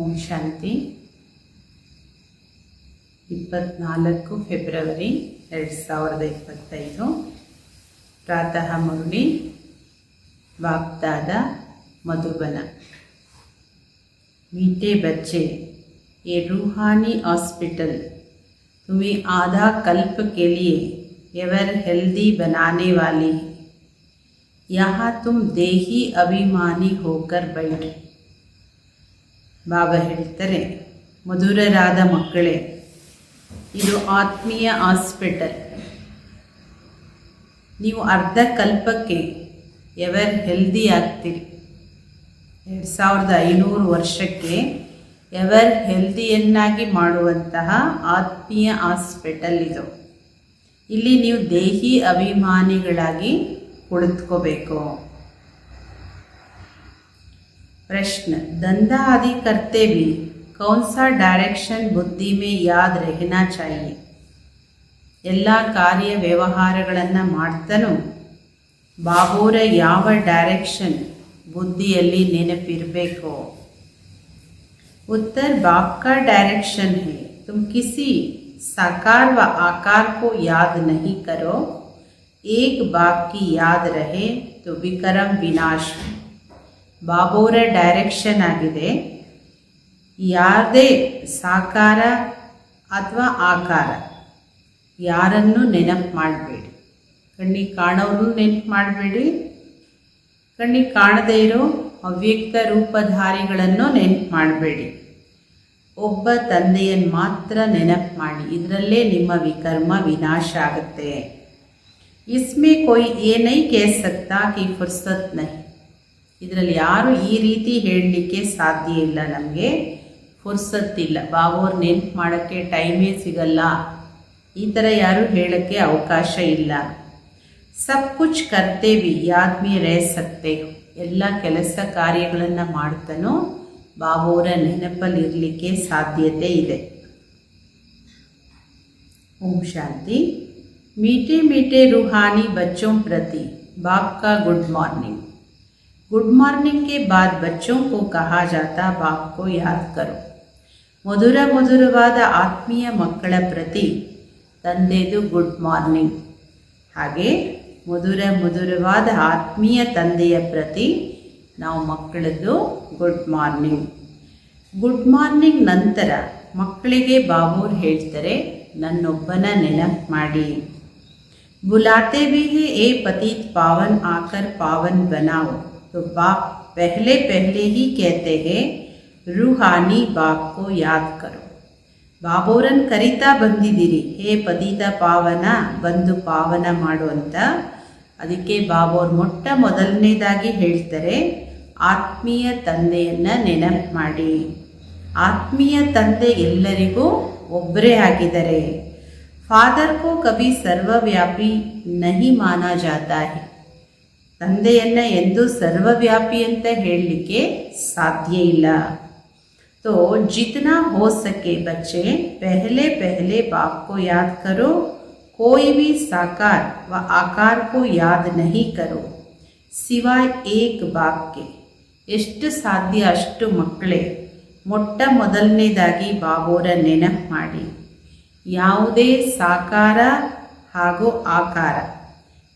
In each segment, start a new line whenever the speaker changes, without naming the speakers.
ಓಂ ಶಾಂತಿ. 24 February 2025 ಪ್ರಾತಃ ಮುರಳಿ बाप-दादा मधुबन. मीठे बच्चे, ये रूहानी हॉस्पिटल तुम्हें आधा कल्प के लिए एवर हेल्दी बनाने वाली है. यहाँ तुम देही अभिमानी होकर बैठे. ಬಾಬಾ ಹೇಳ್ತಾರೆ, ಮಧುರರಾದ ಮಕ್ಕಳೇ, ಇದು ಆತ್ಮೀಯ ಹಾಸ್ಪಿಟಲ್. ನೀವು ಅರ್ಧ ಕಲ್ಪಕ್ಕೆ ಎವರ್ ಹೆಲ್ದಿ ಆಗ್ತೀರಿ. 2500 ವರ್ಷಕ್ಕೆ ಎವರ್ ಹೆಲ್ದಿಯನ್ನಾಗಿ ಮಾಡುವಂತಹ ಆತ್ಮೀಯ ಹಾಸ್ಪಿಟಲ್ ಇದು. ಇಲ್ಲಿ ನೀವು ದೇಹಿ ಅಭಿಮಾನಿಗಳಾಗಿ ಕುಳಿತುಕೋಬೇಕು. प्रश्न: धंधा आदि करते भी कौन सा डायरेक्शन बुद्धि में याद रहना चाहिए? ಎಲ್ಲ ಕಾರ್ಯ ವ್ಯವಹಾರಗಳನ್ನು ಮಾಡ್ತಾನೂ ಬಾಬೋರ ಯಾವ ಡೈರೆಕ್ಷನ್ ಬುದ್ಧಿಯಲ್ಲಿ ನೆನಪಿರಬೇಕು? उत्तर: बाप का डायरेक्शन है. तुम किसी साकार व आकार को याद नहीं करो. एक बाप की याद रहे तो विक्रम विनाश. ಬಾಬೋರ ಡೈರೆಕ್ಷನ್ ಆಗಿದೆ. ಯಾವುದೇ ಸಾಕಾರ ಅಥವಾ ಆಕಾರ ಯಾರನ್ನು ನೆನಪು ಮಾಡಬೇಡಿ. ಕಣ್ಣಿಗೆ ಕಾಣೋರನ್ನು ನೆನಪು ಮಾಡಬೇಡಿ. ಕಣ್ಣಿಗೆ ಕಾಣದೇ ಇರೋ ಅವ್ಯಕ್ತ ರೂಪಧಾರಿಗಳನ್ನು ನೆನಪು ಮಾಡಬೇಡಿ. ಒಬ್ಬ ತಂದೆಯನ್ನು ಮಾತ್ರ ನೆನಪು ಮಾಡಿ. ಇದರಲ್ಲೇ ನಿಮ್ಮ ವಿಕರ್ಮ ವಿನಾಶ ಆಗುತ್ತೆ. ಇಸ್ಮೇ ಕೊಯ್ ಯೇ ನಹೀ ಕಹ ಸಕ್ತಾ ಕಿ ಫುರ್ಸತ್ ನಹೀ. ಇದರಲ್ಲಿ ಯಾರು ಈ ರೀತಿ ಹೇಳಲಿಕ್ಕೆ ಸಾಧ್ಯ ಇಲ್ಲ, ನಮಗೆ ಫುರ್ಸತ್ತಿಲ್ಲ, ಬಾಬೋರ್ ನೆನಪು ಮಾಡೋಕ್ಕೆ ಟೈಮೇ ಸಿಗಲ್ಲ, ಈ ಥರ ಯಾರು ಹೇಳೋಕ್ಕೆ ಅವಕಾಶ ಇಲ್ಲ. ಸಬ್ ಕುಚ್ ಕರ್ತೆ ಭಿ ಯಾದ್ ಮೇ ರಹ ಸಕ್ತೆ. ಎಲ್ಲ ಕೆಲಸ ಕಾರ್ಯಗಳನ್ನು ಮಾಡ್ತಾನೋ ಬಾಬೋರ ನೆನಪಲ್ಲಿ ಇರಲಿಕ್ಕೆ ಸಾಧ್ಯತೆ ಇದೆ. ಓಂ ಶಾಂತಿ. मीठे मीठे रूहानी बच्चों प्रति बाप का गुड मॉर्निंग. गुड मॉर्निंग के बाद बच्चों को कहा जाता, बाप को याद करो. ಮಧುರ ಮಧುರವಾದ ಆತ್ಮೀಯ ಮಕ್ಕಳ ಪ್ರತಿ ತಂದೆದು ಗುಡ್ ಮಾರ್ನಿಂಗ್. ಹಾಗೆ ಮಧುರ ಮಧುರವಾದ ಆತ್ಮೀಯ ತಂದೆಯ ಪ್ರತಿ ನಾವು ಮಕ್ಕಳದ್ದು ಗುಡ್ ಮಾರ್ನಿಂಗ್. ಗುಡ್ ಮಾರ್ನಿಂಗ್ ನಂತರ ಮಕ್ಕಳಿಗೆ ಬಾಬೋರ್ ಹೇಳ್ತಾರೆ, ನನ್ನೊಬ್ಬನ ನೆನಪು ಮಾಡಿ. बुलाते भी है ए पतित पावन आकर पावन बनाओ. तो बाप पहले पहले ही कहते हैं, रूहानी बाप को याद करो. ಬಾಬೋರನ್ ಕರಿತಾ ಬಂದಿದ್ದೀರಿ, ಹೇ ಪತಿತ ಪಾವನ, ಬಂದು ಪಾವನ ಮಾಡು ಅಂತ. ಅದಕ್ಕೆ ಬಾಬೋರ್ ಮೊಟ್ಟ ಮೊದಲನೇದಾಗಿ ಹೇಳ್ತಾರೆ, ಆತ್ಮೀಯ ತಂದೆಯನ್ನು ನೆನಪು ಮಾಡಿ. ಆತ್ಮೀಯ ತಂದೆ ಎಲ್ಲರಿಗೂ ಒಬ್ಬರೇ ಆಗಿದ್ದಾರೆ. फादर को कभी सर्वव्यापी नहीं माना जाता है. ತಂದೆಯನ್ನು ಎಂದೂ ಸರ್ವವ್ಯಾಪಿ ಅಂತ ಹೇಳಲಿಕ್ಕೆ ಸಾಧ್ಯ ಇಲ್ಲ. तो जितना हो सके बच्चे पहले पहले बाप को याद करो. कोई भी साकार व आकार को याद नहीं करो सिवाय एक बाप के. ಎಷ್ಟು ಸಾಧ್ಯ ಅಷ್ಟು ಮಕ್ಕಳೇ ಮೊಟ್ಟ ಮೊದಲನೇದಾಗಿ ಬಾಬೋರ ನೆನಪು ಮಾಡಿ. ಯಾವುದೇ ಸಾಕಾರ ಹಾಗೂ ಆಕಾರ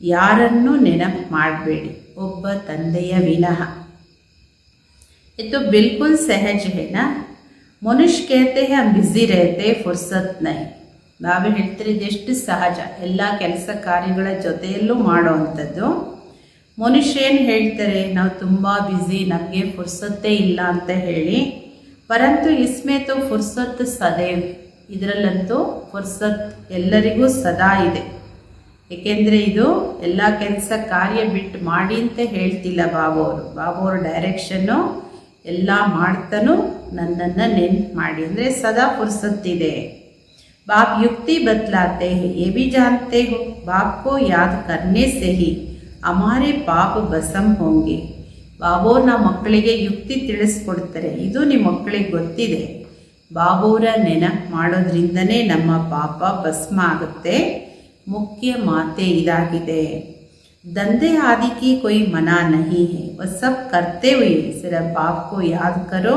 ಯಾರನ್ನೂ ನೆನಪು ಮಾಡಬೇಡಿ, ಒಬ್ಬ ತಂದೆಯ ವಿನಃ. ಇದು ಬಿಲ್ಕುಲ್ ಸಹಜ है ना. ಮನುಷ್ಯ कहते हैं हम बिजी रहते फुर्सत नहीं. ನಾವೇ ಹೇಳ್ತೀರಿ, ಇದೆಷ್ಟು ಸಹಜ, ಎಲ್ಲ ಕೆಲಸ ಕಾರ್ಯಗಳ ಜೊತೆಯಲ್ಲೂ ಮಾಡೋವಂಥದ್ದು. ಮನುಷ್ಯ ಏನು ಹೇಳ್ತಾರೆ, ನಾವು ತುಂಬ ಬ್ಯುಸಿ, ನಮಗೆ ಫುರ್ಸತ್ತೇ ಇಲ್ಲ ಅಂತ ಹೇಳಿ. ಪರಂತು ಇಸ್ಮೇ ತೋ ಫುರ್ಸತ್ ಸದೈವ್. ಇದರಲ್ಲಂತೂ ಫುರ್ಸತ್ ಎಲ್ಲರಿಗೂ ಸದಾ ಇದೆ. ಏಕೆಂದರೆ ಇದು ಎಲ್ಲ ಕೆಲಸ ಕಾರ್ಯ ಬಿಟ್ಟು ಮಾಡಿ ಅಂತ ಹೇಳ್ತಿಲ್ಲ ಬಾಬೋರು. ಬಾಬೋರ ಡೈರೆಕ್ಷನ್ನು ಎಲ್ಲ ಮಾಡ್ತಾನೂ ನನ್ನನ್ನು ನೆನಪು ಮಾಡಿ ಅಂದರೆ ಸದಾ ಫುರ್ಸತ್ತಿದೆ. ಬಾಪ್ ಯುಕ್ತಿ ಬದಲಾತೆ ಹೇ, ಯೇ ಭಿ ಜಾನ್ತೆ ಹೋ, ಬಾಪ್ ಕೋ ಯಾದ್ ಕರ್ನೆ ಸೆ ಹಿ ಹಮಾರೆ ಪಾಪ ಬಸಮ್ ಹೋಂಗೆ. ಬಾಬೋರ್ ನಮ್ಮ ಮಕ್ಕಳಿಗೆ ಯುಕ್ತಿ ತಿಳಿಸ್ಕೊಡ್ತಾರೆ. ಇದು ನಿಮ್ಮ ಮಕ್ಕಳಿಗೆ ಗೊತ್ತಿದೆ, ಬಾಬೋರ ನೆನಪು ಮಾಡೋದ್ರಿಂದನೇ ನಮ್ಮ ಪಾಪ ಭಸ್ಮ ಆಗುತ್ತೆ. ಮುಖ್ಯ ಮಾತೆ ಇದಾಗಿದೆ. धंधे आदि की कोई मना नहीं है, वह सब करते हुए सिर्फ बाप को याद करो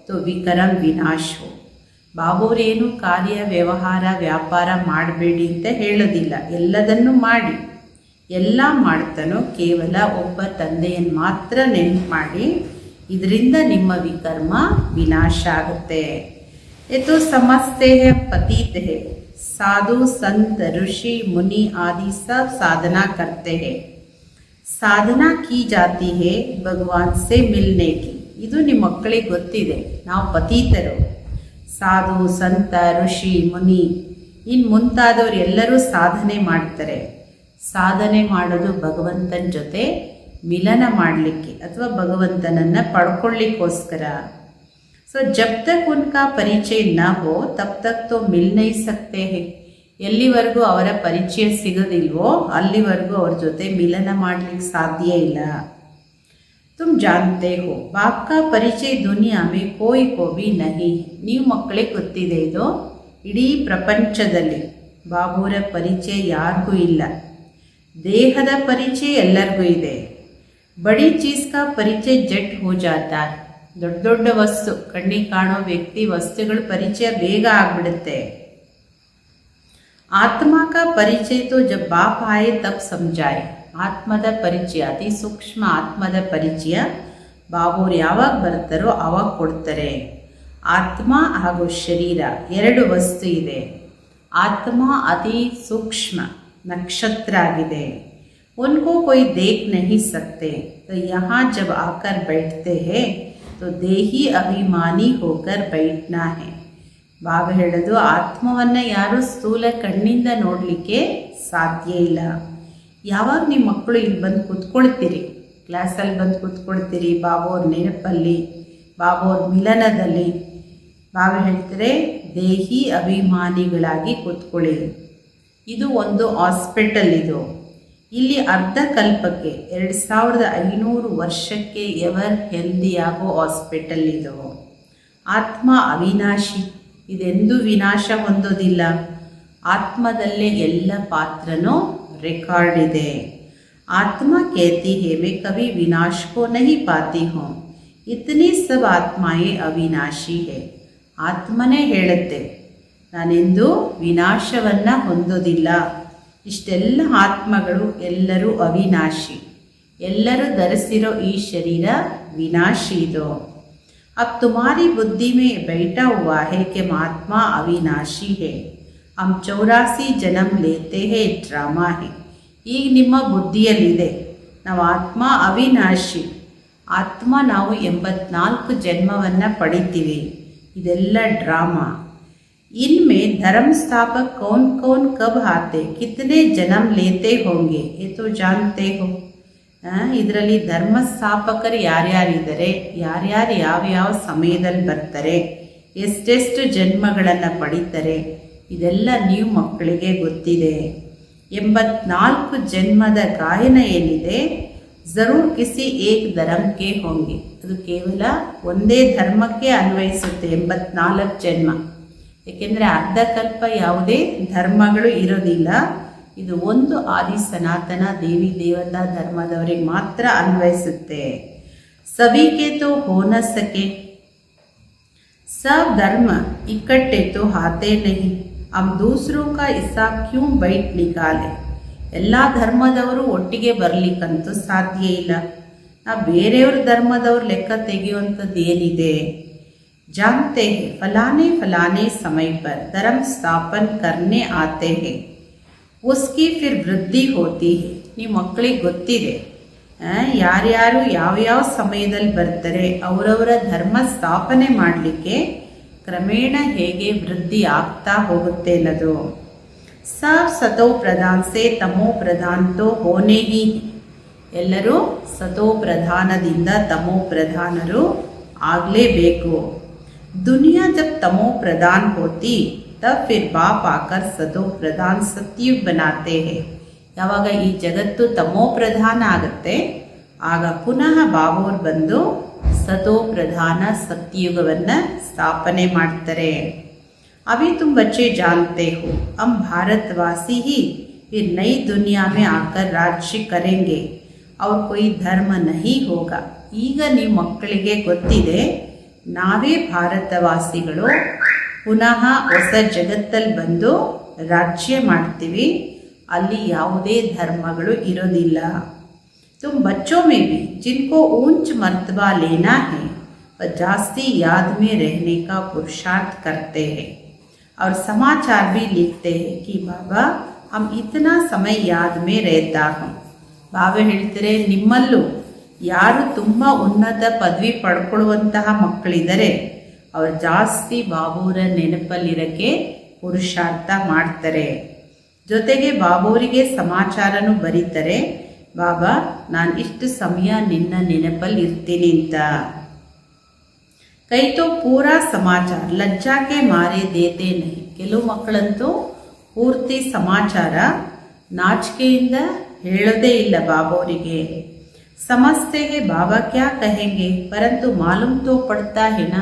तो विकर्म विनाश हो. ಬಾಬೋರೇನು ಕಾರ್ಯ ವ್ಯವಹಾರ ವ್ಯಾಪಾರ ಮಾಡಬೇಡಿ ಅಂತ ಹೇಳೋದಿಲ್ಲ. ಎಲ್ಲದನ್ನು ಮಾಡಿ. ಎಲ್ಲ ಮಾಡ್ತಾನೋ ಕೇವಲ ಒಬ್ಬ ತಂದೆಯನ್ನು ಮಾತ್ರ ನೆನಪು ಮಾಡಿ. ಇದರಿಂದ ನಿಮ್ಮ ವಿಕರ್ಮ ವಿನಾಶ ಆಗುತ್ತೆ. तो समझते हैं पतित है. साधु संत ऋषि मुनि आदि सब साधना करते हैं. साधना की जाती है भगवान से मिलने की. ಇದು ನಿಮ್ಮ ಮಕ್ಕಳಿಗೆ ಗೊತ್ತಿದೆ. ನಾವು ಪತೀತರು. ಸಾಧು ಸಂತ ಋಷಿ ಮುನಿ ಇನ್ನು ಮುಂತಾದವರು ಎಲ್ಲರೂ ಸಾಧನೆ ಮಾಡ್ತಾರೆ. ಸಾಧನೆ ಮಾಡೋದು ಭಗವಂತನ ಜೊತೆ ಮಿಲನ ಮಾಡಲಿಕ್ಕೆ ಅಥವಾ ಭಗವಂತನನ್ನು ಪಡ್ಕೊಳ್ಳಿಕ್ಕೋಸ್ಕರ. ಸೊ ಜಬ್ ತಕ್ ಉನ್ಕಾ ಪರಿಚಯ ನ ಹೋ ತಬ್ ತಕ್ ತೋ ಮಿಲ್ ನೈ ಸಕ್ತೆ ಹೇ. ಎಲ್ಲಿವರೆಗೂ ಅವರ ಪರಿಚಯ ಸಿಗೋದಿಲ್ವೋ ಅಲ್ಲಿವರೆಗೂ ಅವ್ರ ಜೊತೆ ಮಿಲನ ಮಾಡಲಿಕ್ಕೆ ಸಾಧ್ಯ ಇಲ್ಲ. तुम जानते हो बाप का परिचय दुनिया में कोई को भी नहीं. ನೀವು ಮಕ್ಕಳಿಗೆ ಗೊತ್ತಿದೆ ಇದು. ಇಡೀ ಪ್ರಪಂಚದಲ್ಲಿ ಬಾಬುರ ಪರಿಚಯ ಯಾರಿಗೂ ಇಲ್ಲ. ದೇಹದ ಪರಿಚಯ ಎಲ್ಲರಿಗೂ ಇದೆ. ಬಡಿ ಚೀಸ್ ಕಾ ಪರಿಚಯ ಜಟ್ ಹೋ ಜಾತಾ. ದೊಡ್ಡ ದೊಡ್ಡ ವಸ್ತು ಕಣ್ಣಿಗೆ ಕಾಣೋ ವ್ಯಕ್ತಿ ವಸ್ತುಗಳ ಪರಿಚಯ ಬೇಗ ಆಗ್ಬಿಡುತ್ತೆ. ಆತ್ಮ ಕಾ ಪರಿಚಯ ತೋ ಜಬ್ ಬಾಪ್ ಆಯೆ ತಬ್ ಸಮಜಾಯೆ. ಆತ್ಮದ ಪರಿಚಯ ಅತಿ ಸೂಕ್ಷ್ಮ ಆತ್ಮದ ಪರಿಚಯ ಬಾಬೋರು ಯಾವಾಗ ಬರ್ತಾರೋ ಆವಾಗ ಕೊಡ್ತಾರೆ. ಆತ್ಮ ಹಾಗೂ ಶರೀರ ಎರಡು ವಸ್ತು ಇದೆ. ಆತ್ಮ ಅತಿ ಸೂಕ್ಷ್ಮ ನಕ್ಷತ್ರ ಆಗಿದೆ. उनको कोई देख नहीं सकते. तो यहाँ जब आकर बैठते हैं तो देही अभिमानी होकर बैठना है. ಬಾಬಾ ಹೇಳೋದು ಆತ್ಮವನ್ನು ಯಾರು ಸ್ಥೂಲ ಕಣ್ಣಿಂದ ನೋಡಲಿಕ್ಕೆ ಸಾಧ್ಯ ಇಲ್ಲ. ಯಾವಾಗ ನಿಮ್ಮ ಮಕ್ಕಳು ಇಲ್ಲಿ ಬಂದು ಕೂತ್ಕೊಳ್ತೀರಿ, ಕ್ಲಾಸಲ್ಲಿ ಬಂದು ಕೂತ್ಕೊಳ್ತೀರಿ, ಬಾಬೋರ ನೆನಪಲ್ಲಿ ಬಾಬೋರ ಮಿಲನದಲ್ಲಿ, ಬಾಬಾ ಹೇಳ್ತಾರೆ ದೇಹಿ ಅಭಿಮಾನಿಗಳಾಗಿ ಕೂತ್ಕೊಳ್ಳಿ. ಇದು ಒಂದು ಹಾಸ್ಪಿಟಲ್. ಇದು ಇಲ್ಲಿ ಅರ್ಧ ಕಲ್ಪಕ್ಕೆ 2500 ವರ್ಷಕ್ಕೆ ಎವರ್ ಹೆಲ್ದಿಯಾಗೋ ಹಾಸ್ಪಿಟಲ್ ಇದು. ಆತ್ಮ ಅವಿನಾಶಿ, ಇದೆಂದೂ ವಿನಾಶ ಹೊಂದೋದಿಲ್ಲ. ಆತ್ಮದಲ್ಲೇ ಎಲ್ಲ ಪಾತ್ರನೂ रिकॉर्ड ಇದೆ. आत्मा कहती है मैं कभी विनाश को नहीं पाती हूँ. इतनी सब आत्माएं अविनाशी है. ಆತ್ಮನೇ ಹೇಳುತ್ತೆ ನಾನೆಂದೂ ವಿನಾಶವನ್ನು ಹೊಂದೋದಿಲ್ಲ. ಇಷ್ಟೆಲ್ಲ ಆತ್ಮಗಳು ಎಲ್ಲರೂ ಅವಿನಾಶಿ. ಎಲ್ಲರೂ ಧರಿಸಿರೋ ಈ ಶರೀರ ವಿನಾಶಿ ಇದು. अब तुम्हारी बुद्धि में बैठा हुआ है कि आत्मा अविनाशी है. हम 84 जन्म लेते हैं ಡ್ರಾಮಾ है. ಈಗ ನಿಮ್ಮ ಬುದ್ಧಿಯಲ್ಲಿದೆ ನಾವು ಆತ್ಮ ಅವಿನಾಶಿ. ಆತ್ಮ ನಾವು 84 ಜನ್ಮವನ್ನು ಪಡಿತೀವಿ. ಇದೆಲ್ಲ ಡ್ರಾಮಾ. इनमें धर्म स्थापक कौन कौन कब आते कितने जन्म लेते होंगे ये तो जानते हो. ಇದರಲ್ಲಿ ಧರ್ಮ ಸ್ಥಾಪಕರು ಯಾರ್ಯಾರಿದ್ದಾರೆ, ಯಾರ್ಯಾರು ಯಾವ್ಯಾವ ಸಮಯದಲ್ಲಿ ಬರ್ತಾರೆ, ಎಷ್ಟೆಷ್ಟು ಜನ್ಮಗಳನ್ನು ಪಡಿತಾರೆ, ಇದೆಲ್ಲ ನೀವು ಮಕ್ಕಳಿಗೆ ಗೊತ್ತಿದೆ. 84 ಜನ್ಮದ ಗಾಯನ ಏನಿದೆ ಜರೂರ್ ಕಿಸಿ ಏಕ್ ಧರ್ಮಕ್ಕೆ ಹೋಂಗೆ. ಅದು ಕೇವಲ ಒಂದೇ ಧರ್ಮಕ್ಕೆ ಅನ್ವಯಿಸುತ್ತೆ 84 ಜನ್ಮ. ಏಕೆಂದರೆ ಅರ್ಧಕಲ್ಪ ಯಾವುದೇ ಧರ್ಮಗಳು ಇರೋದಿಲ್ಲ. ಇದು ಒಂದು ಆದಿ ಸನಾತನ ದೇವಿ ದೇವತಾ ಧರ್ಮದವರಿಗೆ ಮಾತ್ರ ಅನ್ವಯಿಸುತ್ತೆ. ಸಭಿಕೆ ತೋ ಹೋ ನ ಸಕೆ. सब धर्म इकट्ठे तो आते नहीं. हम दूसरों का हिसाब क्यों बैठ निकाले. ಎಲ್ಲ ಧರ್ಮದವರು ಒಟ್ಟಿಗೆ ಬರಲಿಕ್ಕಂತೂ ಸಾಧ್ಯ ಇಲ್ಲ. ನಾವು ಬೇರೆಯವ್ರ ಧರ್ಮದವ್ರ ಲೆಕ್ಕ ತೆಗೆಯುವಂಥದ್ದು ಏನಿದೆ. जानते हैं फलाने फलाने समय पर धर्म स्थापन करने आते हैं उसकी फिर वृद्धि होती है. ನಿಮ್ಮ ಮಕ್ಕಳಿಗೆ ಗೊತ್ತಿದೆ ಯಾರ್ಯಾರು ಯಾವ್ಯಾವ ಸಮಯದಲ್ಲಿ ಬರ್ತಾರೆ, ಅವರವರ ಧರ್ಮ ಸ್ಥಾಪನೆ ಮಾಡಲಿಕ್ಕೆ ಕ್ರಮೇಣ ಹೇಗೆ ವೃದ್ಧಿ ಆಗ್ತಾ ಹೋಗುತ್ತೆ ಅನ್ನೋದು. सब सतो प्रधान से तमो प्रधान तो होने ही. ಎಲ್ಲರೂ ಸತೋ ಪ್ರಧಾನದಿಂದ ತಮೋ ಪ್ರಧಾನರು ಆಗಲೇಬೇಕು. दुनिया जब तमो प्रधान होती तब फिर बाप आकर सतो प्रधान सतयुग बनाते हैं. ಯಾವಾಗ ಈ ಜಗತ್ತು ತಮೋ ಪ್ರಧಾನ ಆಗುತ್ತೆ ಆಗ ಪುನಃ ಬಾಬೋರ್ ಬಂದು ಸತೋ ಪ್ರಧಾನ ಸತ್ಯುಗವನ್ನು ಸ್ಥಾಪನೆ ಮಾಡ್ತಾರೆ. अभी तुम बच्चे जानते हो हम भारतवासी ही फिर नई दुनिया में आकर राज्य करेंगे और कोई धर्म नहीं होगा. ಈಗ ನೀವು ಮಕ್ಕಳಿಗೆ ಗೊತ್ತಿದೆ ನಾವೇ ಭಾರತವಾಸಿಗಳು ಪುನಃ ಹೊಸ ಜಗತ್ತಲ್ಲಿ ಬಂದು ರಾಜ್ಯ ಮಾಡ್ತೀವಿ, ಅಲ್ಲಿ ಯಾವುದೇ ಧರ್ಮಗಳು ಇರೋದಿಲ್ಲ. तुम बच्चों में भी जिनको ऊंच मर्तबा लेना है वह जास्ती याद में रहने का पुरुषार्थ करते हैं और समाचार भी लिखते हैं कि बाबा हम इतना समय याद में रहता हूँ. ಬಾಬಾ ಹೇಳ್ತಾರೆ, ನಿಮ್ಮಲ್ಲೂ ಯಾರು ತುಂಬ ಉನ್ನತ ಪದವಿ ಪಡ್ಕೊಳ್ಳುವಂತಹ ಮಕ್ಕಳಿದ್ದಾರೆ ಅವರು ಜಾಸ್ತಿ ಬಾಬೂರ ನೆನಪಲ್ಲಿರೋಕ್ಕೆ ಪುರುಷಾರ್ಥ ಮಾಡ್ತಾರೆ. ಜೊತೆಗೆ ಬಾಬೂರಿಗೆ ಸಮಾಚಾರನೂ ಬರೀತಾರೆ, ಬಾಬಾ ನಾನು ಇಷ್ಟು ಸಮಯ ನಿನ್ನ ನೆನಪಲ್ಲಿ ಇರ್ತೀನಿ ಅಂತ. ಕೈ ತೋ ಪೂರಾ ಸಮಾಚಾರ ಲಜ್ಜಾಕೆ ಮಾರೆ ದೇತೆ ನಹಿ. ಕೆಲವು ಮಕ್ಕಳಂತೂ ಪೂರ್ತಿ ಸಮಾಚಾರ ನಾಚಿಕೆಯಿಂದ ಹೇಳೋದೇ ಇಲ್ಲ ಬಾಬೋರಿಗೆ. ಸಮಸ್ತೆಗೆ ಬಾಬಾ ಕ್ಯಾ ಕಹೆಂಗೆ ಪರಂತು ಮಾಲೂಮ್ ತೋ ಪಡ್ತಾ ಹೇನ.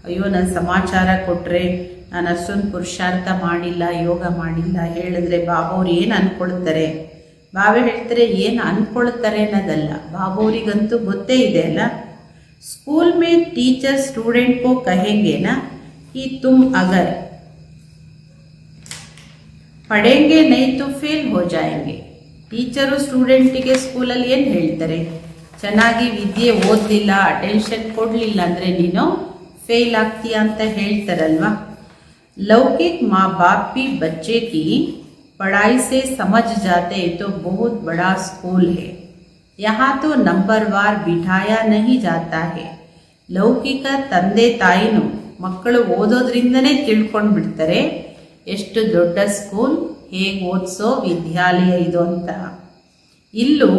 ಅಯ್ಯೋ ನನ್ನ ಸಮಾಚಾರ ಕೊಟ್ಟರೆ ನಾನು ಅಷ್ಟೊಂದು ಪುರುಷಾರ್ಥ ಮಾಡಿಲ್ಲ, ಯೋಗ ಮಾಡಿಲ್ಲ ಹೇಳಿದ್ರೆ ಬಾಬೋರು ಏನು ಅಂದ್ಕೊಳ್ತಾರೆ. ಬಾಬಾ ಹೇಳ್ತಾರೆ, ಏನು ಅಂದ್ಕೊಳ್ತಾರೆ ಅನ್ನೋದಲ್ಲ, ಬಾಬೋರಿಗಂತೂ ಗೊತ್ತೇ ಇದೆ ಅಲ್ಲ. ಸ್ಕೂಲ್ ಮೇ ಟೀಚರ್ ಸ್ಟೂಡೆಂಟ್ ಕೋ ಕಹೆಂಗೆ ನಾ कि तुम अगर पढ़ेंगे नहीं तो फेल हो जाएंगे. ಟೀಚರು ಸ್ಟೂಡೆಂಟಿಗೆ ಸ್ಕೂಲಲ್ಲಿ ಏನು ಹೇಳ್ತಾರೆ, ಚೆನ್ನಾಗಿ ವಿದ್ಯೆ ಓದಲಿಲ್ಲ, ಅಟೆನ್ಷನ್ ಕೊಡಲಿಲ್ಲ ಅಂದರೆ ನೀನು ಫೇಲ್ ಆಗ್ತೀಯ ಅಂತ ಹೇಳ್ತಾರಲ್ವಾ. लौकिक माँ बाप भी बच्चे की पढ़ाई से समझ जाते तो बहुत बड़ा स्कूल है. यहाँ तो नंबरवार बिठाया नहीं जाता है. ಲೌಕಿಕ ತಂದೆ ತಾಯಿನೂ ಮಕ್ಕಳು ಓದೋದ್ರಿಂದನೇ ತಿಳ್ಕೊಂಡು ಬಿಡ್ತಾರೆ ಎಷ್ಟು ದೊಡ್ಡ ಸ್ಕೂಲ್, ಹೇಗೆ ಓದಿಸೋ ವಿದ್ಯಾಲಯ ಇದು ಅಂತ. ಇಲ್ಲೂ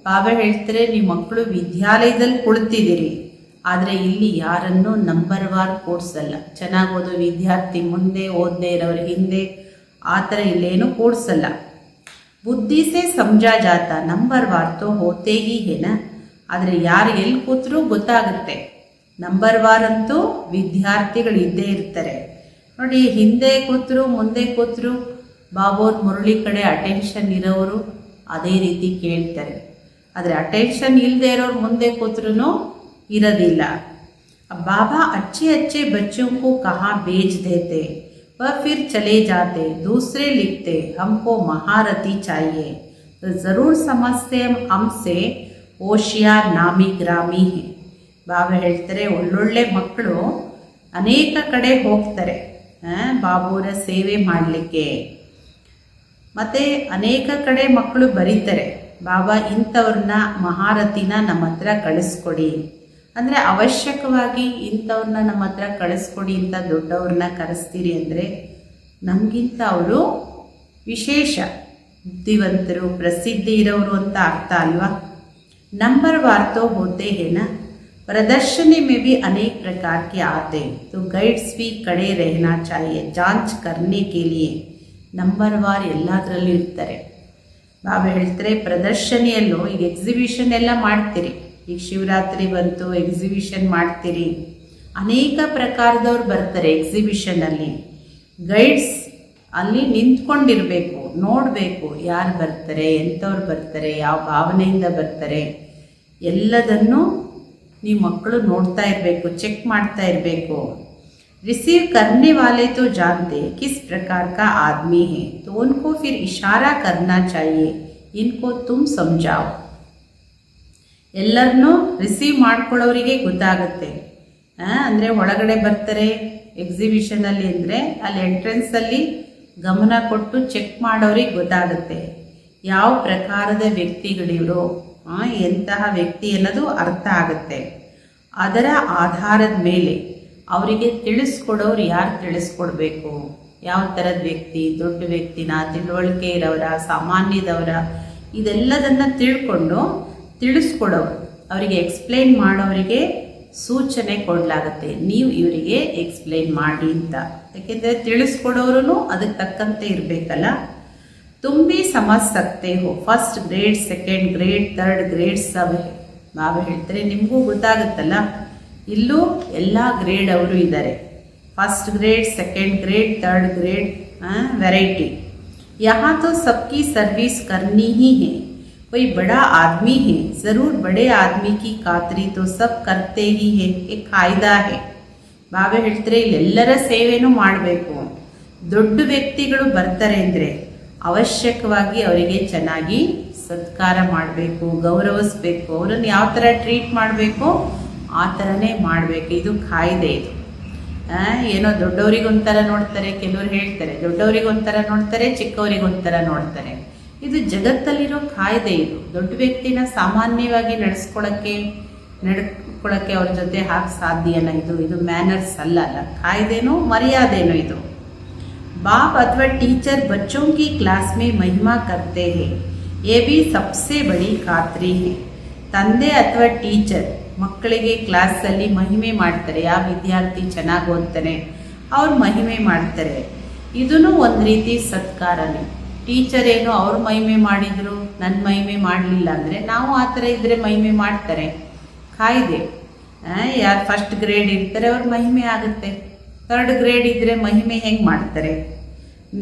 ಬಾಬಾ ಹೇಳ್ತಾರೆ, ನೀವು ಮಕ್ಕಳು ವಿದ್ಯಾಲಯದಲ್ಲಿ ಕುಳಿತಿದ್ದೀರಿ, ಆದರೆ ಇಲ್ಲಿ ಯಾರನ್ನೂ ನಂಬರ್ವಾರ್ ಕೂಡಿಸಲ್ಲ. ಚೆನ್ನಾಗಿ ಓದೋ ವಿದ್ಯಾರ್ಥಿ ಮುಂದೆ, ಓದದೇ ಇರೋರು ಹಿಂದೆ, ಆ ಥರ ಇಲ್ಲೇನೂ ಕೂಡಿಸಲ್ಲ. ಬುದ್ಧಿ ಸೇ ಸಮಜಾ ಜಾತ ನಂಬರ್ವಾರ್ ತೋ ಹೋತೇ ಹಿ ಹೇನ. ಆದರೆ ಯಾರು ಎಲ್ಲಿ ಕೂತ್ರೂ ಗೊತ್ತಾಗುತ್ತೆ. ನಂಬರ್ವಾರ್ ಅಂತೂ ವಿದ್ಯಾರ್ಥಿಗಳು ಇದ್ದೇ ಇರ್ತಾರೆ ನೋಡಿ. ಹಿಂದೆ ಕೂತರು ಮುಂದೆ ಕೂತರು ಬಾಬೋರ್ ಮುರಳಿ ಕಡೆ ಅಟೆನ್ಷನ್ ಇರೋರು ಅದೇ ರೀತಿ ಕೇಳ್ತಾರೆ. ಆದರೆ ಅಟೆನ್ಷನ್ ಇಲ್ಲದೆ ಇರೋರು ಮುಂದೆ ಕೂತ್ರೂ ಇರೋದಿಲ್ಲ. बाबा अच्छे अच्छे बच्चों को कहाँ भेज देते, वह फिर चले जाते, दूसरे लिखते, हमको महारथी चाहिए. तो ज़रूर समझते हमसे होशियार नामी ग्रामी है. ಬಾಬಾ ಹೇಳ್ತಾರೆ, ಒಳ್ಳೊಳ್ಳೆ ಮಕ್ಕಳು ಅನೇಕ ಕಡೆ ಹೋಗ್ತಾರೆ ಬಾಬೂರ ಸೇವೆ ಮಾಡಲಿಕ್ಕೆ. ಮತ್ತು ಅನೇಕ ಕಡೆ ಮಕ್ಕಳು ಬರೀತಾರೆ, ಬಾಬಾ ಇಂಥವ್ರನ್ನ ಮಹಾರಥಿನ ನಮ್ಮ ಹತ್ರ ಕಳಿಸ್ಕೊಡಿ. ಅಂದರೆ ಅವಶ್ಯಕವಾಗಿ ಇಂಥವ್ರನ್ನ ನಮ್ಮ ಹತ್ರ ಕಳಿಸ್ಕೊಡಿ, ಇಂಥ ದೊಡ್ಡವ್ರನ್ನ ಕರೆಸ್ತೀರಿ ಅಂದರೆ ನಮಗಿಂತ ಅವರು ವಿಶೇಷ ಬುದ್ಧಿವಂತರು, ಪ್ರಸಿದ್ಧಿ ಇರೋರು ಅಂತ ಅರ್ಥ ಅಲ್ವಾ. ನಂಬರ್ ವಾರ್ತೋ ಹೋತೆ ಹೇನ. प्रदर्शनी में भी अनेक प्रकार के आते तो गाइड्स भी कड़े रहना चाहिए जांच करने के लिए. ನಂಬರ್ವಾರ್ ಎಲ್ಲದರಲ್ಲೂ ಇರ್ತಾರೆ. ಬಾಬಾ ಹೇಳ್ತಾರೆ, ಪ್ರದರ್ಶನಿಯಲ್ಲೂ ಈಗ ಎಕ್ಸಿಬಿಷನ್ ಎಲ್ಲ ಮಾಡ್ತೀರಿ, ಈಗ ಶಿವರಾತ್ರಿ ಬಂತು ಎಕ್ಸಿಬಿಷನ್ ಮಾಡ್ತೀರಿ, ಅನೇಕ ಪ್ರಕಾರದವ್ರು ಬರ್ತಾರೆ ಎಕ್ಸಿಬಿಷನಲ್ಲಿ. ಗೈಡ್ಸ್ ಅಲ್ಲಿ ನಿಂತ್ಕೊಂಡಿರಬೇಕು, ನೋಡಬೇಕು ಯಾರು ಬರ್ತಾರೆ, ಎಂಥವ್ರು ಬರ್ತಾರೆ, ಯಾವ ಭಾವನೆಯಿಂದ ಬರ್ತಾರೆ, ಎಲ್ಲದನ್ನು ನೀವು ಮಕ್ಕಳು ನೋಡ್ತಾ ಇರಬೇಕು, ಚೆಕ್ ಮಾಡ್ತಾ ಇರಬೇಕು. रिसीव करने वाले तो जानते किस प्रकार का आदमी है तो उनको फिर इशारा करना चाहिए, इनको तुम समझाओ. ಎಲ್ಲರನ್ನೂ ರಿಸೀವ್ ಮಾಡ್ಕೊಳ್ಳೋರಿಗೆ ಗೊತ್ತಾಗುತ್ತೆ. ಅಂದರೆ ಒಳಗಡೆ ಬರ್ತಾರೆ ಎಕ್ಸಿಬಿಷನಲ್ಲಿ ಅಂದರೆ ಅಲ್ಲಿ ಎಂಟ್ರೆನ್ಸಲ್ಲಿ ಗಮನ ಕೊಟ್ಟು ಚೆಕ್ ಮಾಡೋರಿಗೆ ಗೊತ್ತಾಗುತ್ತೆ ಯಾವ ಪ್ರಕಾರದ ವ್ಯಕ್ತಿಗಳಿವರು, ಎಂತಹ ವ್ಯಕ್ತಿ ಅನ್ನೋದು ಅರ್ಥ ಆಗುತ್ತೆ. ಅದರ ಆಧಾರದ ಮೇಲೆ ಅವರಿಗೆ ತಿಳಿಸ್ಕೊಡೋರು ಯಾರು ತಿಳಿಸ್ಕೊಡ್ಬೇಕು, ಯಾವ ಥರದ ವ್ಯಕ್ತಿ, ದೊಡ್ಡ ವ್ಯಕ್ತಿನ, ತಿಳುವಳಿಕೆ ಇರೋರ, ಸಾಮಾನ್ಯದವರ, ಇದೆಲ್ಲದನ್ನು ತಿಳ್ಕೊಂಡು ತಿಳಿಸ್ಕೊಡೋರು, ಅವರಿಗೆ ಎಕ್ಸ್ಪ್ಲೈನ್ ಮಾಡೋರಿಗೆ ಸೂಚನೆ ಕೊಡಲಾಗುತ್ತೆ, ನೀವು ಇವರಿಗೆ ಎಕ್ಸ್ಪ್ಲೈನ್ ಮಾಡಿ ಅಂತ. ಯಾಕೆಂದರೆ ತಿಳಿಸ್ಕೊಡೋರು ಅದಕ್ಕೆ ತಕ್ಕಂತೆ ಇರಬೇಕಲ್ಲ. तुम भी समझ सकते हो first grade, second grade, third grade सब है. ಬಾಬಾ ಹೇಳ್ತಾರೆ, ನಿಮಗೂ ಗೊತ್ತಾಗುತ್ತಲ್ಲ, ಇಲ್ಲೂ ಎಲ್ಲ ಗ್ರೇಡ್ ಅವರು ಇದ್ದಾರೆ. First grade, second grade, third grade, variety. यहाँ तो सबकी सर्विस करनी ही है. कोई बड़ा आदमी है, ज़रूर बड़े आदमी की खातरी तो सब करते ही है, एक कायदा है. ಬಾಬಾ ಹೇಳ್ತಾರೆ ಇಲ್ಲೆಲ್ಲರ ಸೇವೆನೂ ಮಾಡಬೇಕು. ದೊಡ್ಡ ವ್ಯಕ್ತಿಗಳು ಬರ್ತಾರೆ ಅಂದರೆ ಅವಶ್ಯಕವಾಗಿ ಅವರಿಗೆ ಚೆನ್ನಾಗಿ ಸತ್ಕಾರ ಮಾಡಬೇಕು, ಗೌರವಿಸ್ಬೇಕು, ಅವರನ್ನು ಯಾವ ಥರ ಟ್ರೀಟ್ ಮಾಡಬೇಕು ಆ ಥರನೇ ಮಾಡಬೇಕು. ಇದು ಕಾಯ್ದೆ. ಇದು ಏನೋ ದೊಡ್ಡವರಿಗೊಂಥರ ನೋಡ್ತಾರೆ, ಕೆಲವರು ಹೇಳ್ತಾರೆ ದೊಡ್ಡವರಿಗೊಂಥರ ನೋಡ್ತಾರೆ, ಚಿಕ್ಕವರಿಗೊಂಥರ ನೋಡ್ತಾರೆ. ಇದು ಜಗತ್ತಲ್ಲಿರೋ ಕಾಯ್ದೆ. ಇದು ದೊಡ್ಡ ವ್ಯಕ್ತಿನ ಸಾಮಾನ್ಯವಾಗಿ ನಡ್ಕೊಳ್ಳೋಕ್ಕೆ ಅವ್ರ ಜೊತೆ ಹಾಕಿ ಸಾಧ್ಯನ? ಇದು ಮ್ಯಾನರ್ಸ್ ಅಲ್ಲ, ಕಾಯ್ದೆನೋ ಮರ್ಯಾದೆನೋ ಇದು. बाप अथवा टीचर बच्चों की क्लास में महिमा करते हैं, ये भी सबसे बड़ी खातरी है. ತಂದೆ ಅಥವಾ ಟೀಚರ್ ಮಕ್ಕಳಿಗೆ ಕ್ಲಾಸಲ್ಲಿ ಮಹಿಮೆ ಮಾಡ್ತಾರೆ. ಯಾವ ವಿದ್ಯಾರ್ಥಿ ಚೆನ್ನಾಗಿ ಓದ್ತಾನೆ ಅವ್ರು ಮಹಿಮೆ ಮಾಡ್ತಾರೆ. ಇದೂ ಒಂದು ರೀತಿ ಸತ್ಕಾರನೇ. ಟೀಚರ್ ಏನು ಅವ್ರ ಮಹಿಮೆ ಮಾಡಿದ್ರು, ನನ್ನ ಮಹಿಮೆ ಮಾಡಲಿಲ್ಲ ಅಂದರೆ ನಾವು ಆ ಥರ ಇದ್ದರೆ ಮಹಿಮೆ ಮಾಡ್ತಾರೆ. ಕಾಯ್ದೆ. ಯಾರು ಫಸ್ಟ್ ಗ್ರೇಡ್ ಇರ್ತಾರೆ ಅವ್ರ ಮಹಿಮೆ ಆಗುತ್ತೆ, थर्ड ग्रेड इधरे महिमे हेंग ಮಾಡ್ತಾರೆ.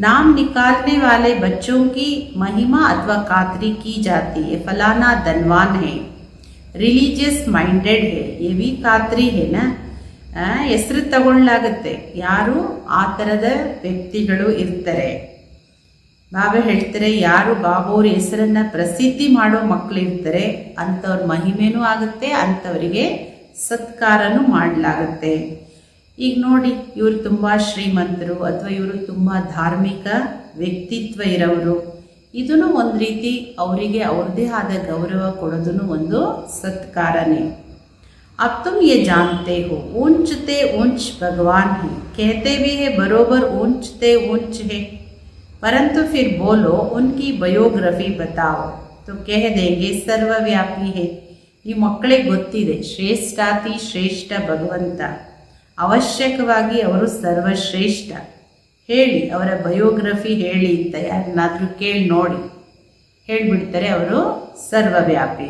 नाम निकालने वाले बच्चों की महिमा अथवा खातरी की जाती है. फलाना धनवान है, रिलीजियस माइंडेड है, ये भी खातरी है ना. ಹೆಸರು ತಗೊಳ್ಳಾಗುತ್ತೆ. ಯಾರು ಆ ಥರದ ವ್ಯಕ್ತಿಗಳು ಇರ್ತಾರೆ. ಬಾಬಾ ಹೇಳ್ತಾರೆ ಯಾರು ಬಾಬೋರ ಹೆಸರನ್ನ ಪ್ರಸಿದ್ಧಿ ಮಾಡೋ ಮಕ್ಕಳು ಇರ್ತಾರೆ ಅಂಥವ್ರ ಮಹಿಮೆನೂ ಆಗುತ್ತೆ, ಅಂಥವರಿಗೆ ಸತ್ಕಾರನೂ ಮಾಡಲಾಗುತ್ತೆ. ಈಗ ನೋಡಿ, ಇವರು ತುಂಬ ಶ್ರೀಮಂತರು ಅಥವಾ ಇವರು ತುಂಬ ಧಾರ್ಮಿಕ ವ್ಯಕ್ತಿತ್ವ ಇರೋರು, ಇದೂ ಒಂದು ರೀತಿ ಅವರಿಗೆ ಅವ್ರದ್ದೇ ಆದ ಗೌರವ ಕೊಡೋದೂ ಒಂದು ಸತ್ಕಾರನೇ. अब तुम ये जानते हो ऊंचते ऊंच भगवान है, कहते भी है बरोबर ऊंचते ऊंच है, परंतु फिर बोलो उनकी बयोग्राफी बताओ तो कह देंगे सर्वव्यापी है. ಈ ಮಕ್ಕಳಿಗೆ ಗೊತ್ತಿದೆ ಶ್ರೇಷ್ಠಾತಿ ಶ್ರೇಷ್ಠ ಭಗವಂತ, ಅವಶ್ಯಕವಾಗಿ ಅವರು ಸರ್ವಶ್ರೇಷ್ಠ. ಹೇಳಿ ಅವರ ಬಯೋಗ್ರಫಿ ಹೇಳಿ ಅಂತ ಯಾರನ್ನಾದರೂ ಕೇಳಿ ನೋಡಿ, ಹೇಳಿಬಿಡ್ತಾರೆ ಅವರು ಸರ್ವವ್ಯಾಪಿ.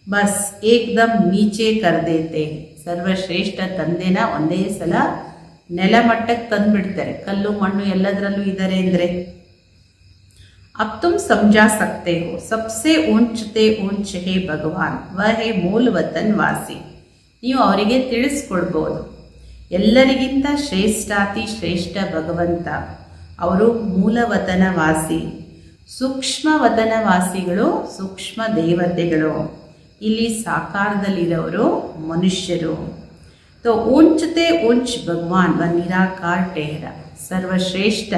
ಬಸ್ ಏಕ್ದಮ್ ನೀಚೆ ಕರ್ದೇತೆ. ಸರ್ವಶ್ರೇಷ್ಠ ತಂದೆನ ಒಂದೇ ಸಲ ನೆಲಮಟ್ಟಕ್ಕೆ ತಂದುಬಿಡ್ತಾರೆ. ಕಲ್ಲು ಮಣ್ಣು ಎಲ್ಲದರಲ್ಲೂ ಇದ್ದಾರೆ ಅಂದರೆ. अब तुम समझा सकते हो सबसे ऊंचते ऊंच है भगवान, वह है ಮೂಲ ವತನ್ ವಾಸಿ. ನೀವು ಅವರಿಗೆ ತಿಳಿಸ್ಕೊಡ್ಬೋದು ಎಲ್ಲರಿಗಿಂತ ಶ್ರೇಷ್ಠಾತಿ ಶ್ರೇಷ್ಠ ಭಗವಂತ, ಅವರು ಮೂಲವತನ ವಾಸಿ. ಸೂಕ್ಷ್ಮ ವತನವಾಸಿಗಳು ಸೂಕ್ಷ್ಮ ದೇವತೆಗಳು, ಇಲ್ಲಿ ಸಾಕಾರದಲ್ಲಿರೋರು ಮನುಷ್ಯರು. तो ऊंचते ऊंच भगवान व निराकार ठहरा. सर्वश्रेष्ठ